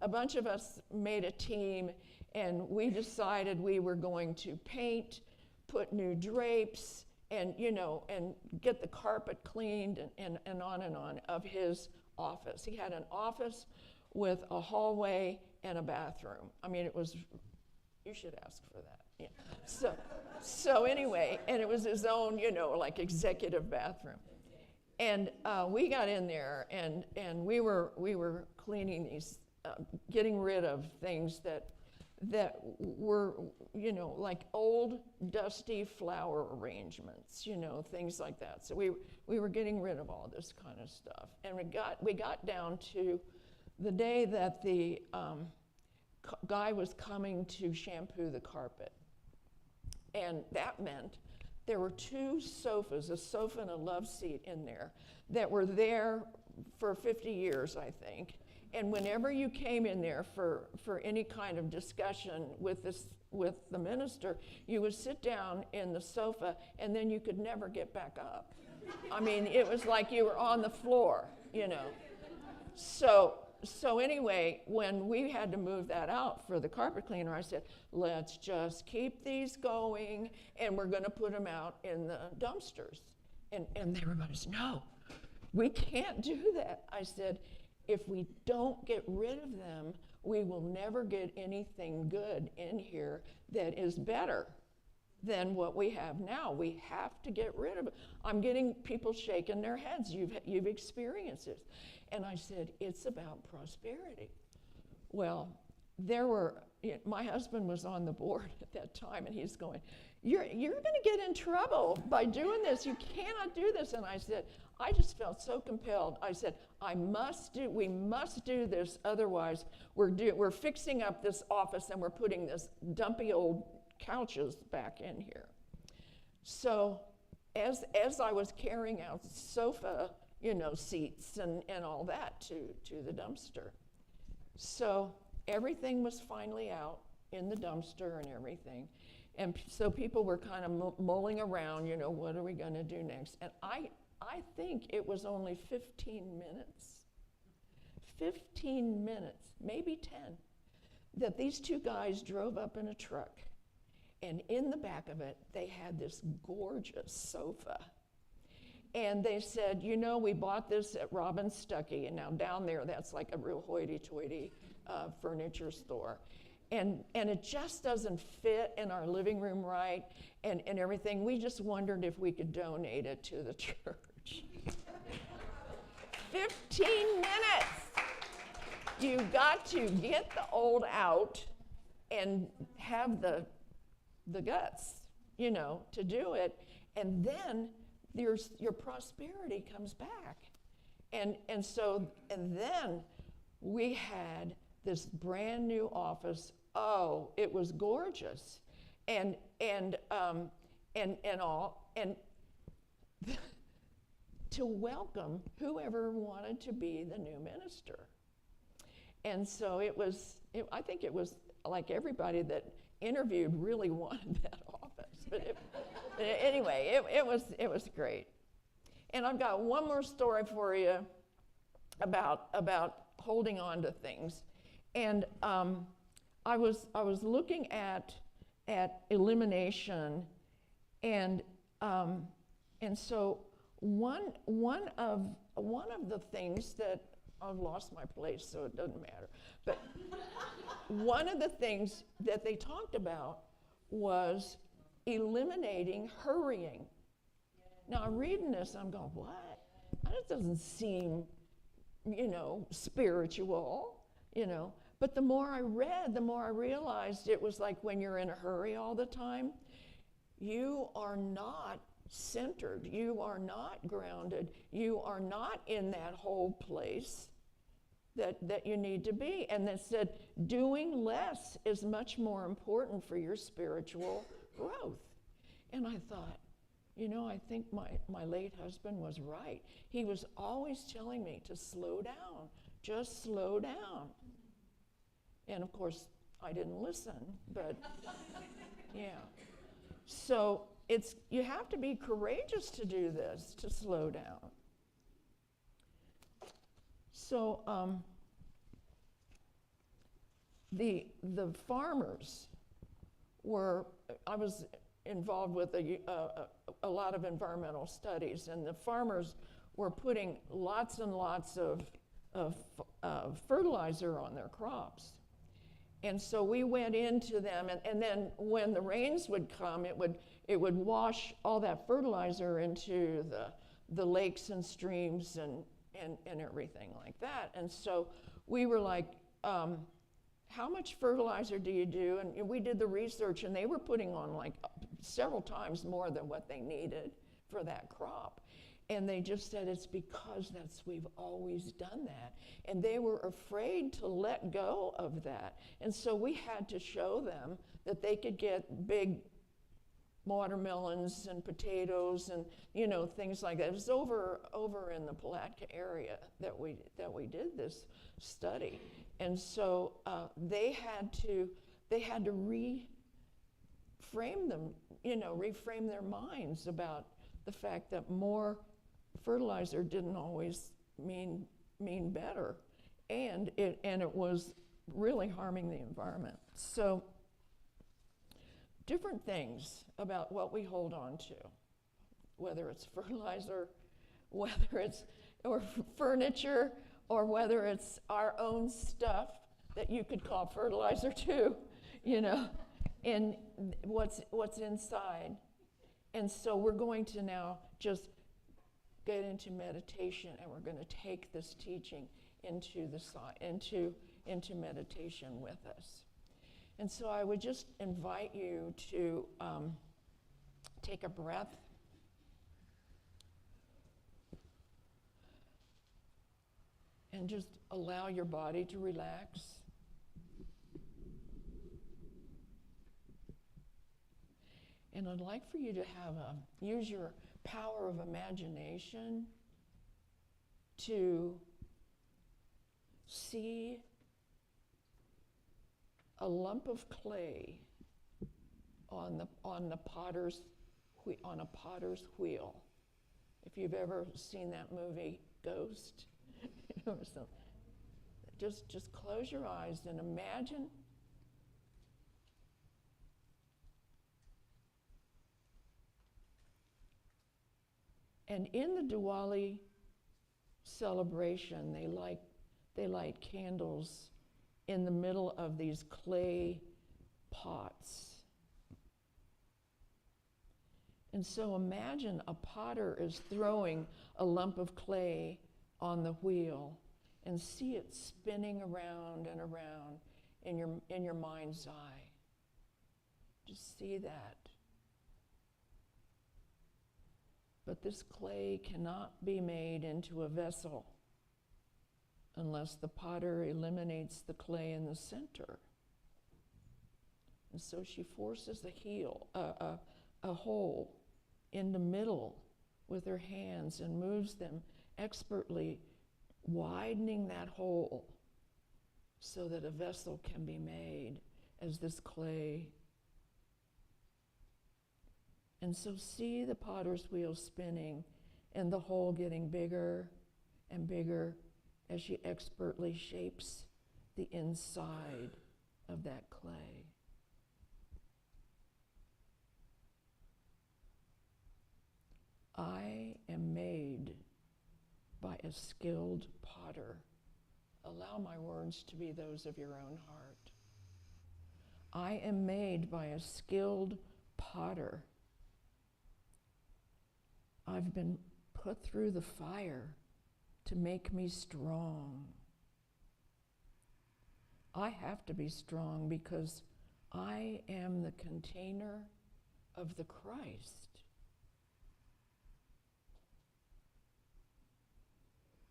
[SPEAKER 3] a bunch of us made a team, and we decided we were going to paint, put new drapes, and and get the carpet cleaned, and on of his office. He had an office with a hallway and a bathroom. I mean, it was, you should ask for that. Yeah. So anyway, and it was his own, like executive bathroom. And we got in there, and we were cleaning these, getting rid of things that were, like old, dusty flower arrangements, things like that. So we were getting rid of all this kind of stuff. And we got down to the day that the guy was coming to shampoo the carpet. And that meant there were 2 sofas, a sofa and a love seat in there, that were there for 50 years, I think. And whenever you came in there for any kind of discussion with the minister, you would sit down in the sofa, and then you could never get back up. I mean, it was like you were on the floor, So anyway, when we had to move that out for the carpet cleaner, I said, let's just keep these going, and we're going to put them out in the dumpsters. And everybody said, no, we can't do that. I said, if we don't get rid of them, we will never get anything good in here that is better than what we have now. We have to get rid of it. I'm getting people shaking their heads. You've experienced this. And I said, it's about prosperity. Well, my husband was on the board at that time, and he's going, you're going to get in trouble by doing this. You cannot do this. And I said, I just felt so compelled. I said, we must do this. Otherwise, we're fixing up this office, and we're putting this dumpy old couches back in here. So as I was carrying out sofa, seats and all that to the dumpster. So everything was finally out in the dumpster and everything. And so people were kind of mulling around, what are we going to do next? And I think it was only 15 minutes, 15 minutes, maybe 10, that these 2 guys drove up in a truck. And in the back of it, they had this gorgeous sofa. And they said, we bought this at Robin Stuckey. And now down there, that's like a real hoity-toity furniture store. And it just doesn't fit in our living room right and everything. We just wondered if we could donate it to the church. 15 minutes. You got to get the old out and have the guts, to do it. And then your prosperity comes back. And then we had this brand new office. Oh, it was gorgeous. And to welcome whoever wanted to be the new minister. And so I think it was like everybody that interviewed really wanted that office. But anyway, it was great. And I've got one more story for you about holding on to things. And I was looking at elimination, and so one of the things that I've lost my place, so it doesn't matter. But one of the things that they talked about was eliminating hurrying. Now I'm reading this, I'm going, what? That doesn't seem, spiritual, But the more I read, the more I realized it was like when you're in a hurry all the time, you are not centered, you are not grounded, you are not in that whole place that you need to be. And they said doing less is much more important for your spiritual growth. And I thought, I think my late husband was right. He was always telling me to slow down, just slow down. And of course, I didn't listen, but yeah. So you have to be courageous to do this, to slow down. So the farmers I was involved with a lot of environmental studies, and the farmers were putting lots and lots of fertilizer on their crops. And so we went into them, and then when the rains would come, it would wash all that fertilizer into the lakes and streams and everything like that. And so we were like, how much fertilizer do you do? And we did the research, and they were putting on like several times more than what they needed for that crop. And they just said it's because we've always done that. And they were afraid to let go of that. And so we had to show them that they could get big watermelons and potatoes and things like that. It was over in the Palatka area that we did this study. And so they had to reframe their minds about the fact that more fertilizer didn't always mean better, and it was really harming the environment. So different things about what we hold on to, whether it's fertilizer, whether it's or furniture, or whether it's our own stuff that you could call fertilizer too, and what's inside. And so we're going to now just get into meditation, and we're going to take this teaching into meditation with us. And so I would just invite you to take a breath. And just allow your body to relax. And I'd like for you to use your power of imagination to see a lump of clay on a potter's wheel. If you've ever seen that movie, Ghost, or something. Just close your eyes and imagine and in the Diwali celebration, they light candles in the middle of these clay pots. And so imagine a potter is throwing a lump of clay on the wheel, and see it spinning around and around in your mind's eye. Just see that. But this clay cannot be made into a vessel unless the potter eliminates the clay in the center. And so she forces a hole in the middle with her hands and moves them expertly, widening that hole so that a vessel can be made as this clay. And so see the potter's wheel spinning and the hole getting bigger and bigger as she expertly shapes the inside of that clay. I am made by a skilled potter. Allow my words to be those of your own heart. I am made by a skilled potter. I've been put through the fire to make me strong. I have to be strong because I am the container of the Christ.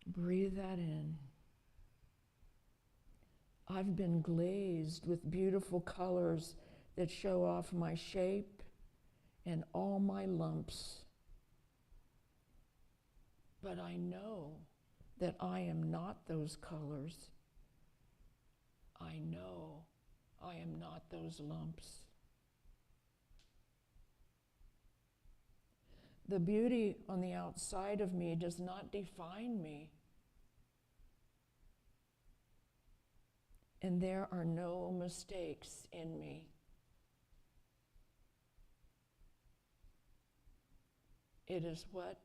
[SPEAKER 3] Breathe that in. I've been glazed with beautiful colors that show off my shape and all my lumps. But I know that I am not those colors. I know I am not those lumps. The beauty on the outside of me does not define me. And there are no mistakes in me. It is what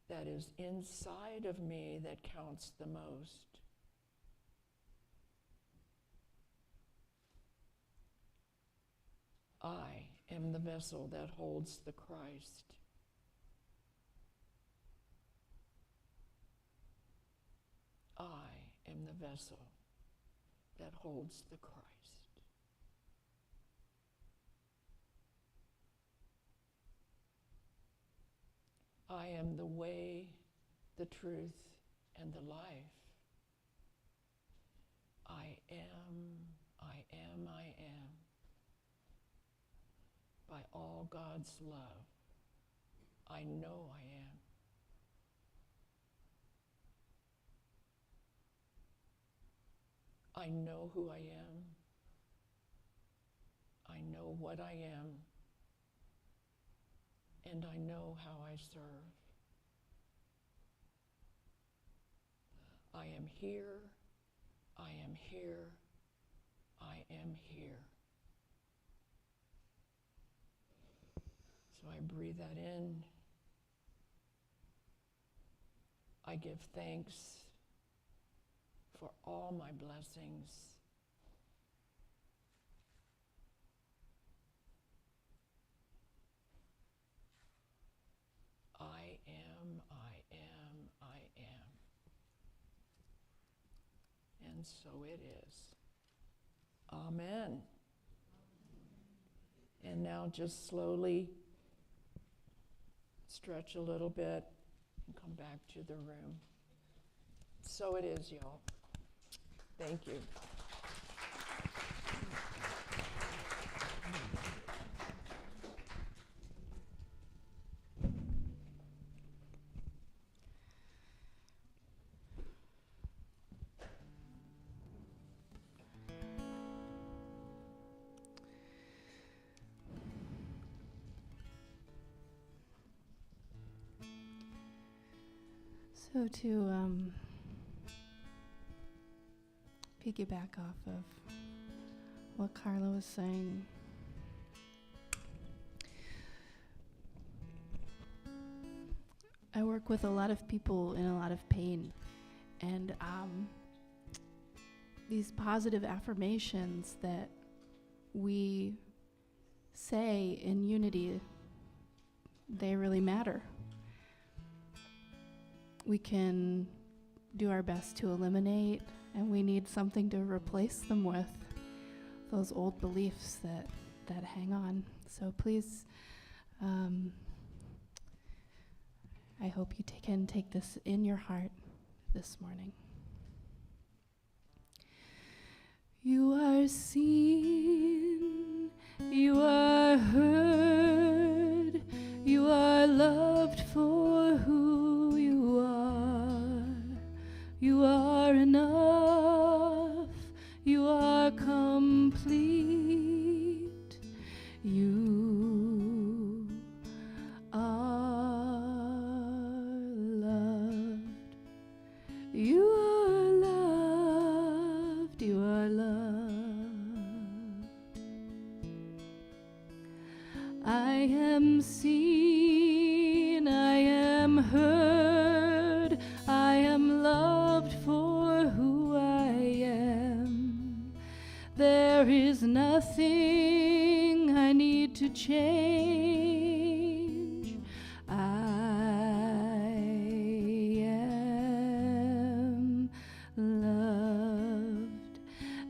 [SPEAKER 3] that is inside of me that counts the most. I am the vessel that holds the Christ. I am the vessel that holds the Christ. I am the way, the truth, and the life. I am. By all God's love, I know I am. I know who I am. I know what I am. And I know how I serve. I am here. I am here. I am here. So I breathe that in. I give thanks for all my blessings. I am. And so it is. Amen. And now just slowly stretch a little bit and come back to the room. So it is, y'all. Thank you.
[SPEAKER 1] So to piggyback off of what Carla was saying, I work with a lot of people in a lot of pain, and these positive affirmations that we say in unity, they really matter. We can do our best to eliminate, and we need something to replace them with, those old beliefs that hang on. So please, I hope you can take this in your heart this morning. You are seen, you are heard, you are loved for who you are. You are enough, you are complete. You are loved. You are loved, you are loved. I am seen, I am heard, I am loved for who I am. There is nothing I need to change. I am loved.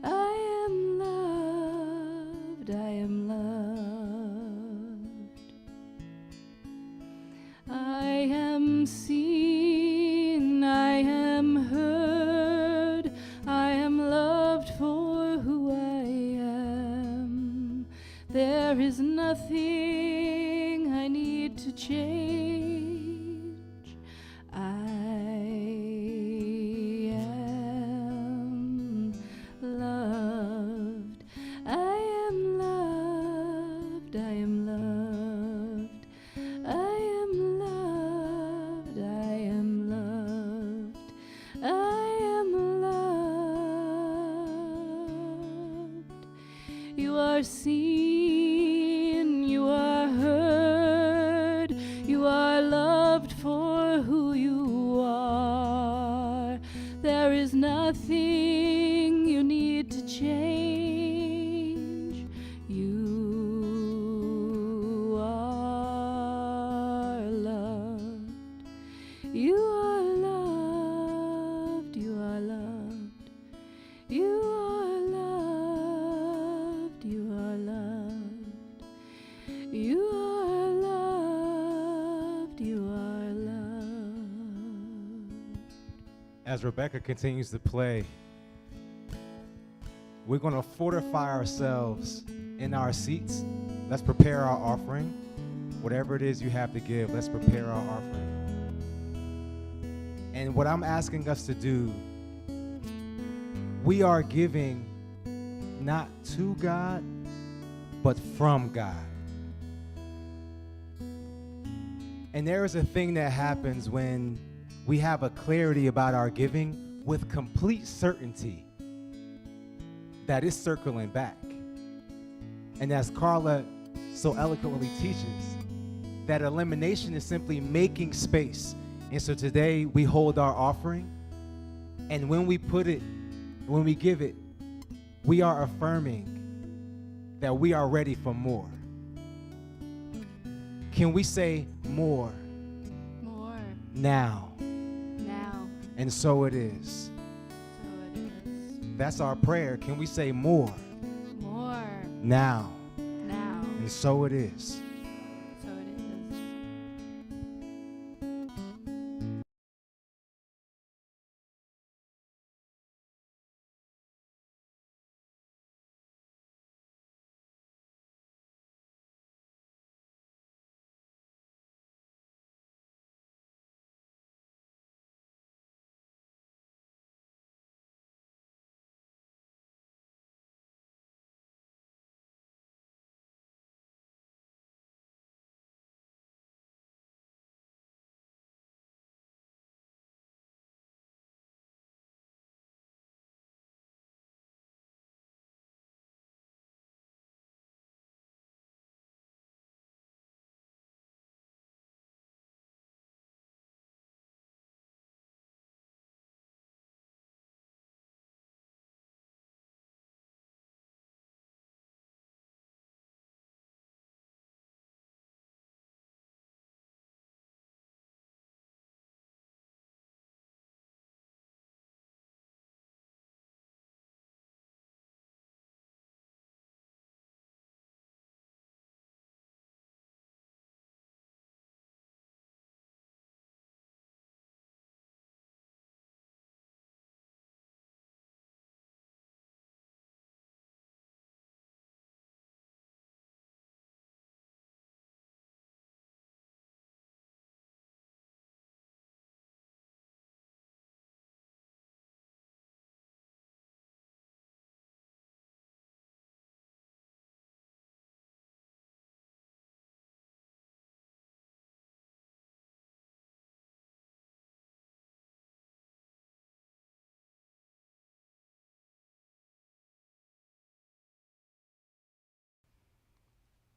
[SPEAKER 1] I am loved. I am loved. I am seen. I am heard. I am loved for who I am. There is nothing I need to change. I am loved. nothing you need to change. You are loved. You are loved. You are loved. You are loved. You are loved. You are loved. You are loved.
[SPEAKER 2] As Rebecca continues to play, we're going to fortify ourselves in our seats. Let's prepare our offering. Whatever it is you have to give, let's prepare our offering. And what I'm asking us to do, we are giving not to God, but from God. And there is a thing that happens when we have a clarity about our giving with complete certainty that it's circling back. And as Carla so eloquently teaches, that elimination is simply making space. And so today we hold our offering, and when we put it, when we give it, we are affirming that we are ready for more. Can we say more?
[SPEAKER 1] More.
[SPEAKER 2] Now.
[SPEAKER 1] Now.
[SPEAKER 2] And so it is.
[SPEAKER 1] So it is.
[SPEAKER 2] That's our prayer. Can we say more?
[SPEAKER 1] More.
[SPEAKER 2] Now.
[SPEAKER 1] Now.
[SPEAKER 2] And so it is.
[SPEAKER 1] So it is.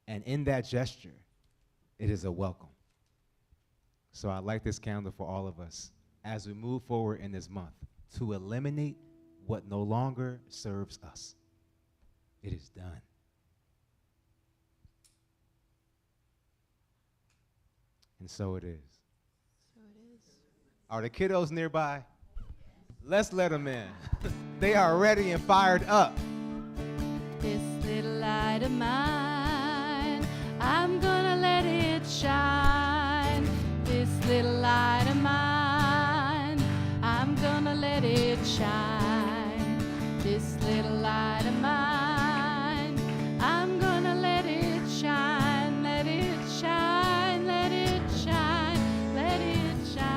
[SPEAKER 2] And in that gesture, it is a welcome. So I light this candle for all of us as we move forward in this month to eliminate what no longer serves us. It is done. And so it is.
[SPEAKER 1] So it is.
[SPEAKER 2] Are the kiddos nearby? Let's let them in. They are ready and fired up.
[SPEAKER 1] This little light of mine, I'm gonna let it shine. This little light of mine, I'm gonna let it shine. This little light of mine, I'm gonna let it shine. Let it shine, let it shine, let it shine.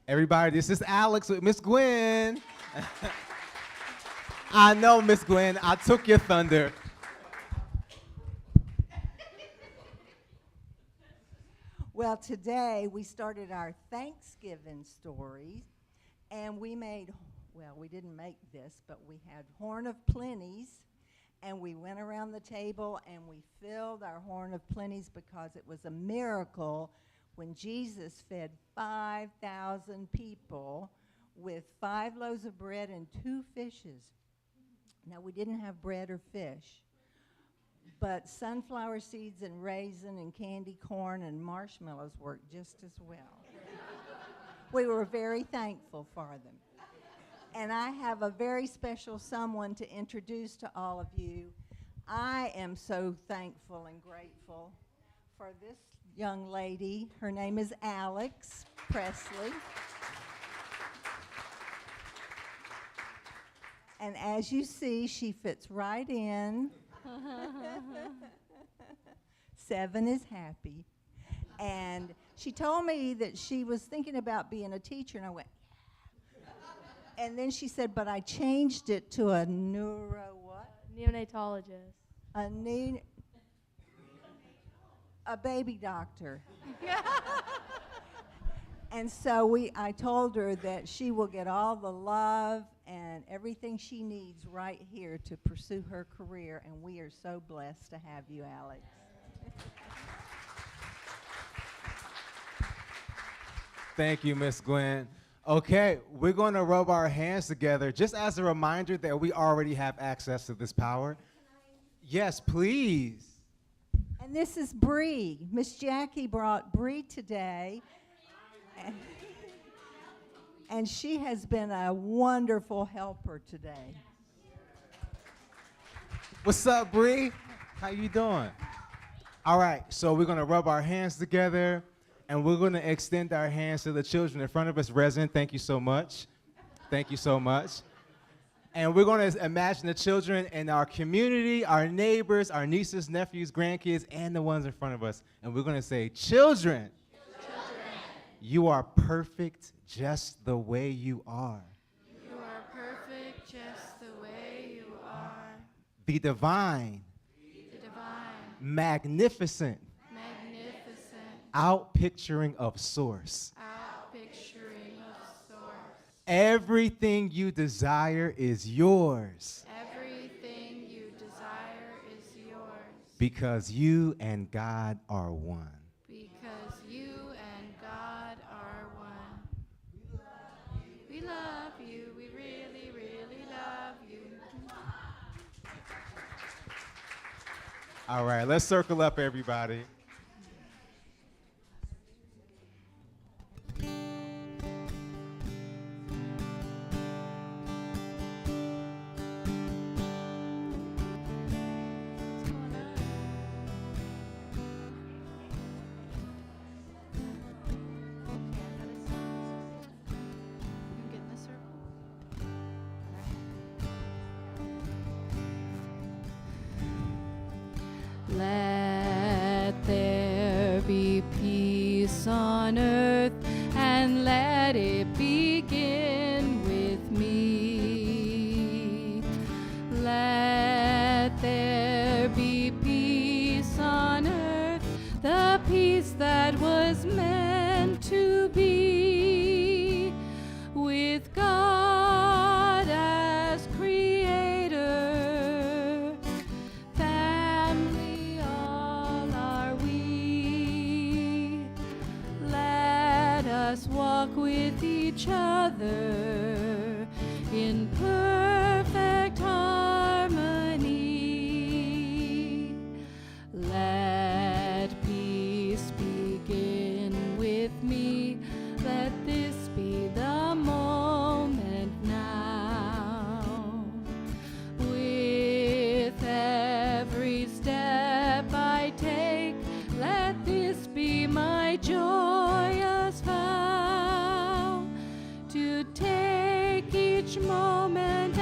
[SPEAKER 2] Everybody, this is Alex with Miss Gwen. I know, Miss Gwen, I took your thunder.
[SPEAKER 4] Well, today we started our Thanksgiving stories, and we made well, we didn't make this, but we had Horn of Plenties, and we went around the table and we filled our Horn of Plenties because it was a miracle when Jesus fed 5,000 people with 5 loaves of bread and 2 fishes. Now, we didn't have bread or fish, but sunflower seeds and raisin and candy corn and marshmallows worked just as well. We were very thankful for them. And I have a very special someone to introduce to all of you. I am so thankful and grateful for this young lady. Her name is Alex Presley. And as you see, she fits right in. 7 is happy. And she told me that she was thinking about being a teacher, and I went, yeah. And then she said, but I changed it to a
[SPEAKER 5] Neonatologist.
[SPEAKER 4] A baby doctor. And so I told her that she will get all the love and everything she needs right here to pursue her career, and we are so blessed to have you, Alex.
[SPEAKER 2] Thank you, Miss Gwen. Okay, we're going to rub our hands together just as a reminder that we already have access to this power. Yes, please.
[SPEAKER 4] And this is Bree. Miss Jackie brought Bree today. And she has been a wonderful helper today.
[SPEAKER 2] What's up, Bree? How you doing? All right, so we're going to rub our hands together, and we're going to extend our hands to the children in front of us. Resin, thank you so much. Thank you so much. And we're going to imagine the children in our community, our neighbors, our nieces, nephews, grandkids, and the ones in front of us. And we're going to say, children, you are perfect just the way you are.
[SPEAKER 1] You are perfect just the way you are.
[SPEAKER 2] The divine, magnificent, outpicturing of source. Everything you desire is yours.
[SPEAKER 1] Everything you desire is yours.
[SPEAKER 2] Because you and God are one.
[SPEAKER 1] Because you and God are one. We love you. We really, really love you.
[SPEAKER 2] All right, let's circle up, everybody.
[SPEAKER 1] Let there be peace on earth, and let it begin with me. Let there be peace on earth, the peace that was meant to be, with God as creator. Family all are we. Let us walk with each other in perfect harmony. Let peace begin with me. Let this be the moment now. With every step I take, let this be my joyous vow, to take each moment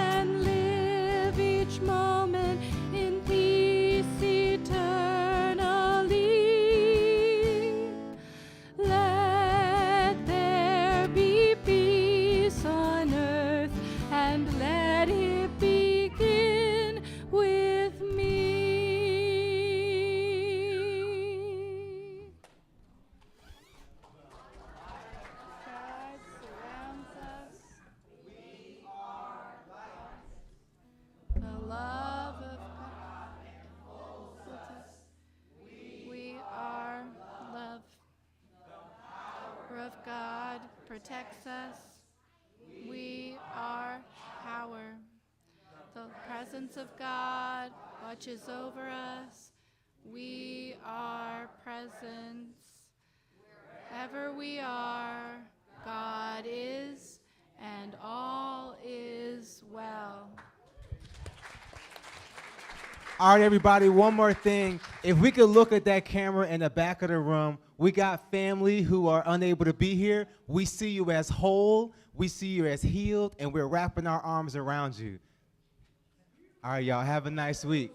[SPEAKER 1] protects us. We are power. The presence of God watches over us. We are presence. Wherever we are, God is, and all is well.
[SPEAKER 2] All right, everybody, one more thing. If we could look at that camera in the back of the room, we got family who are unable to be here. We see you as whole, we see you as healed, and we're wrapping our arms around you. All right, y'all, have a nice week.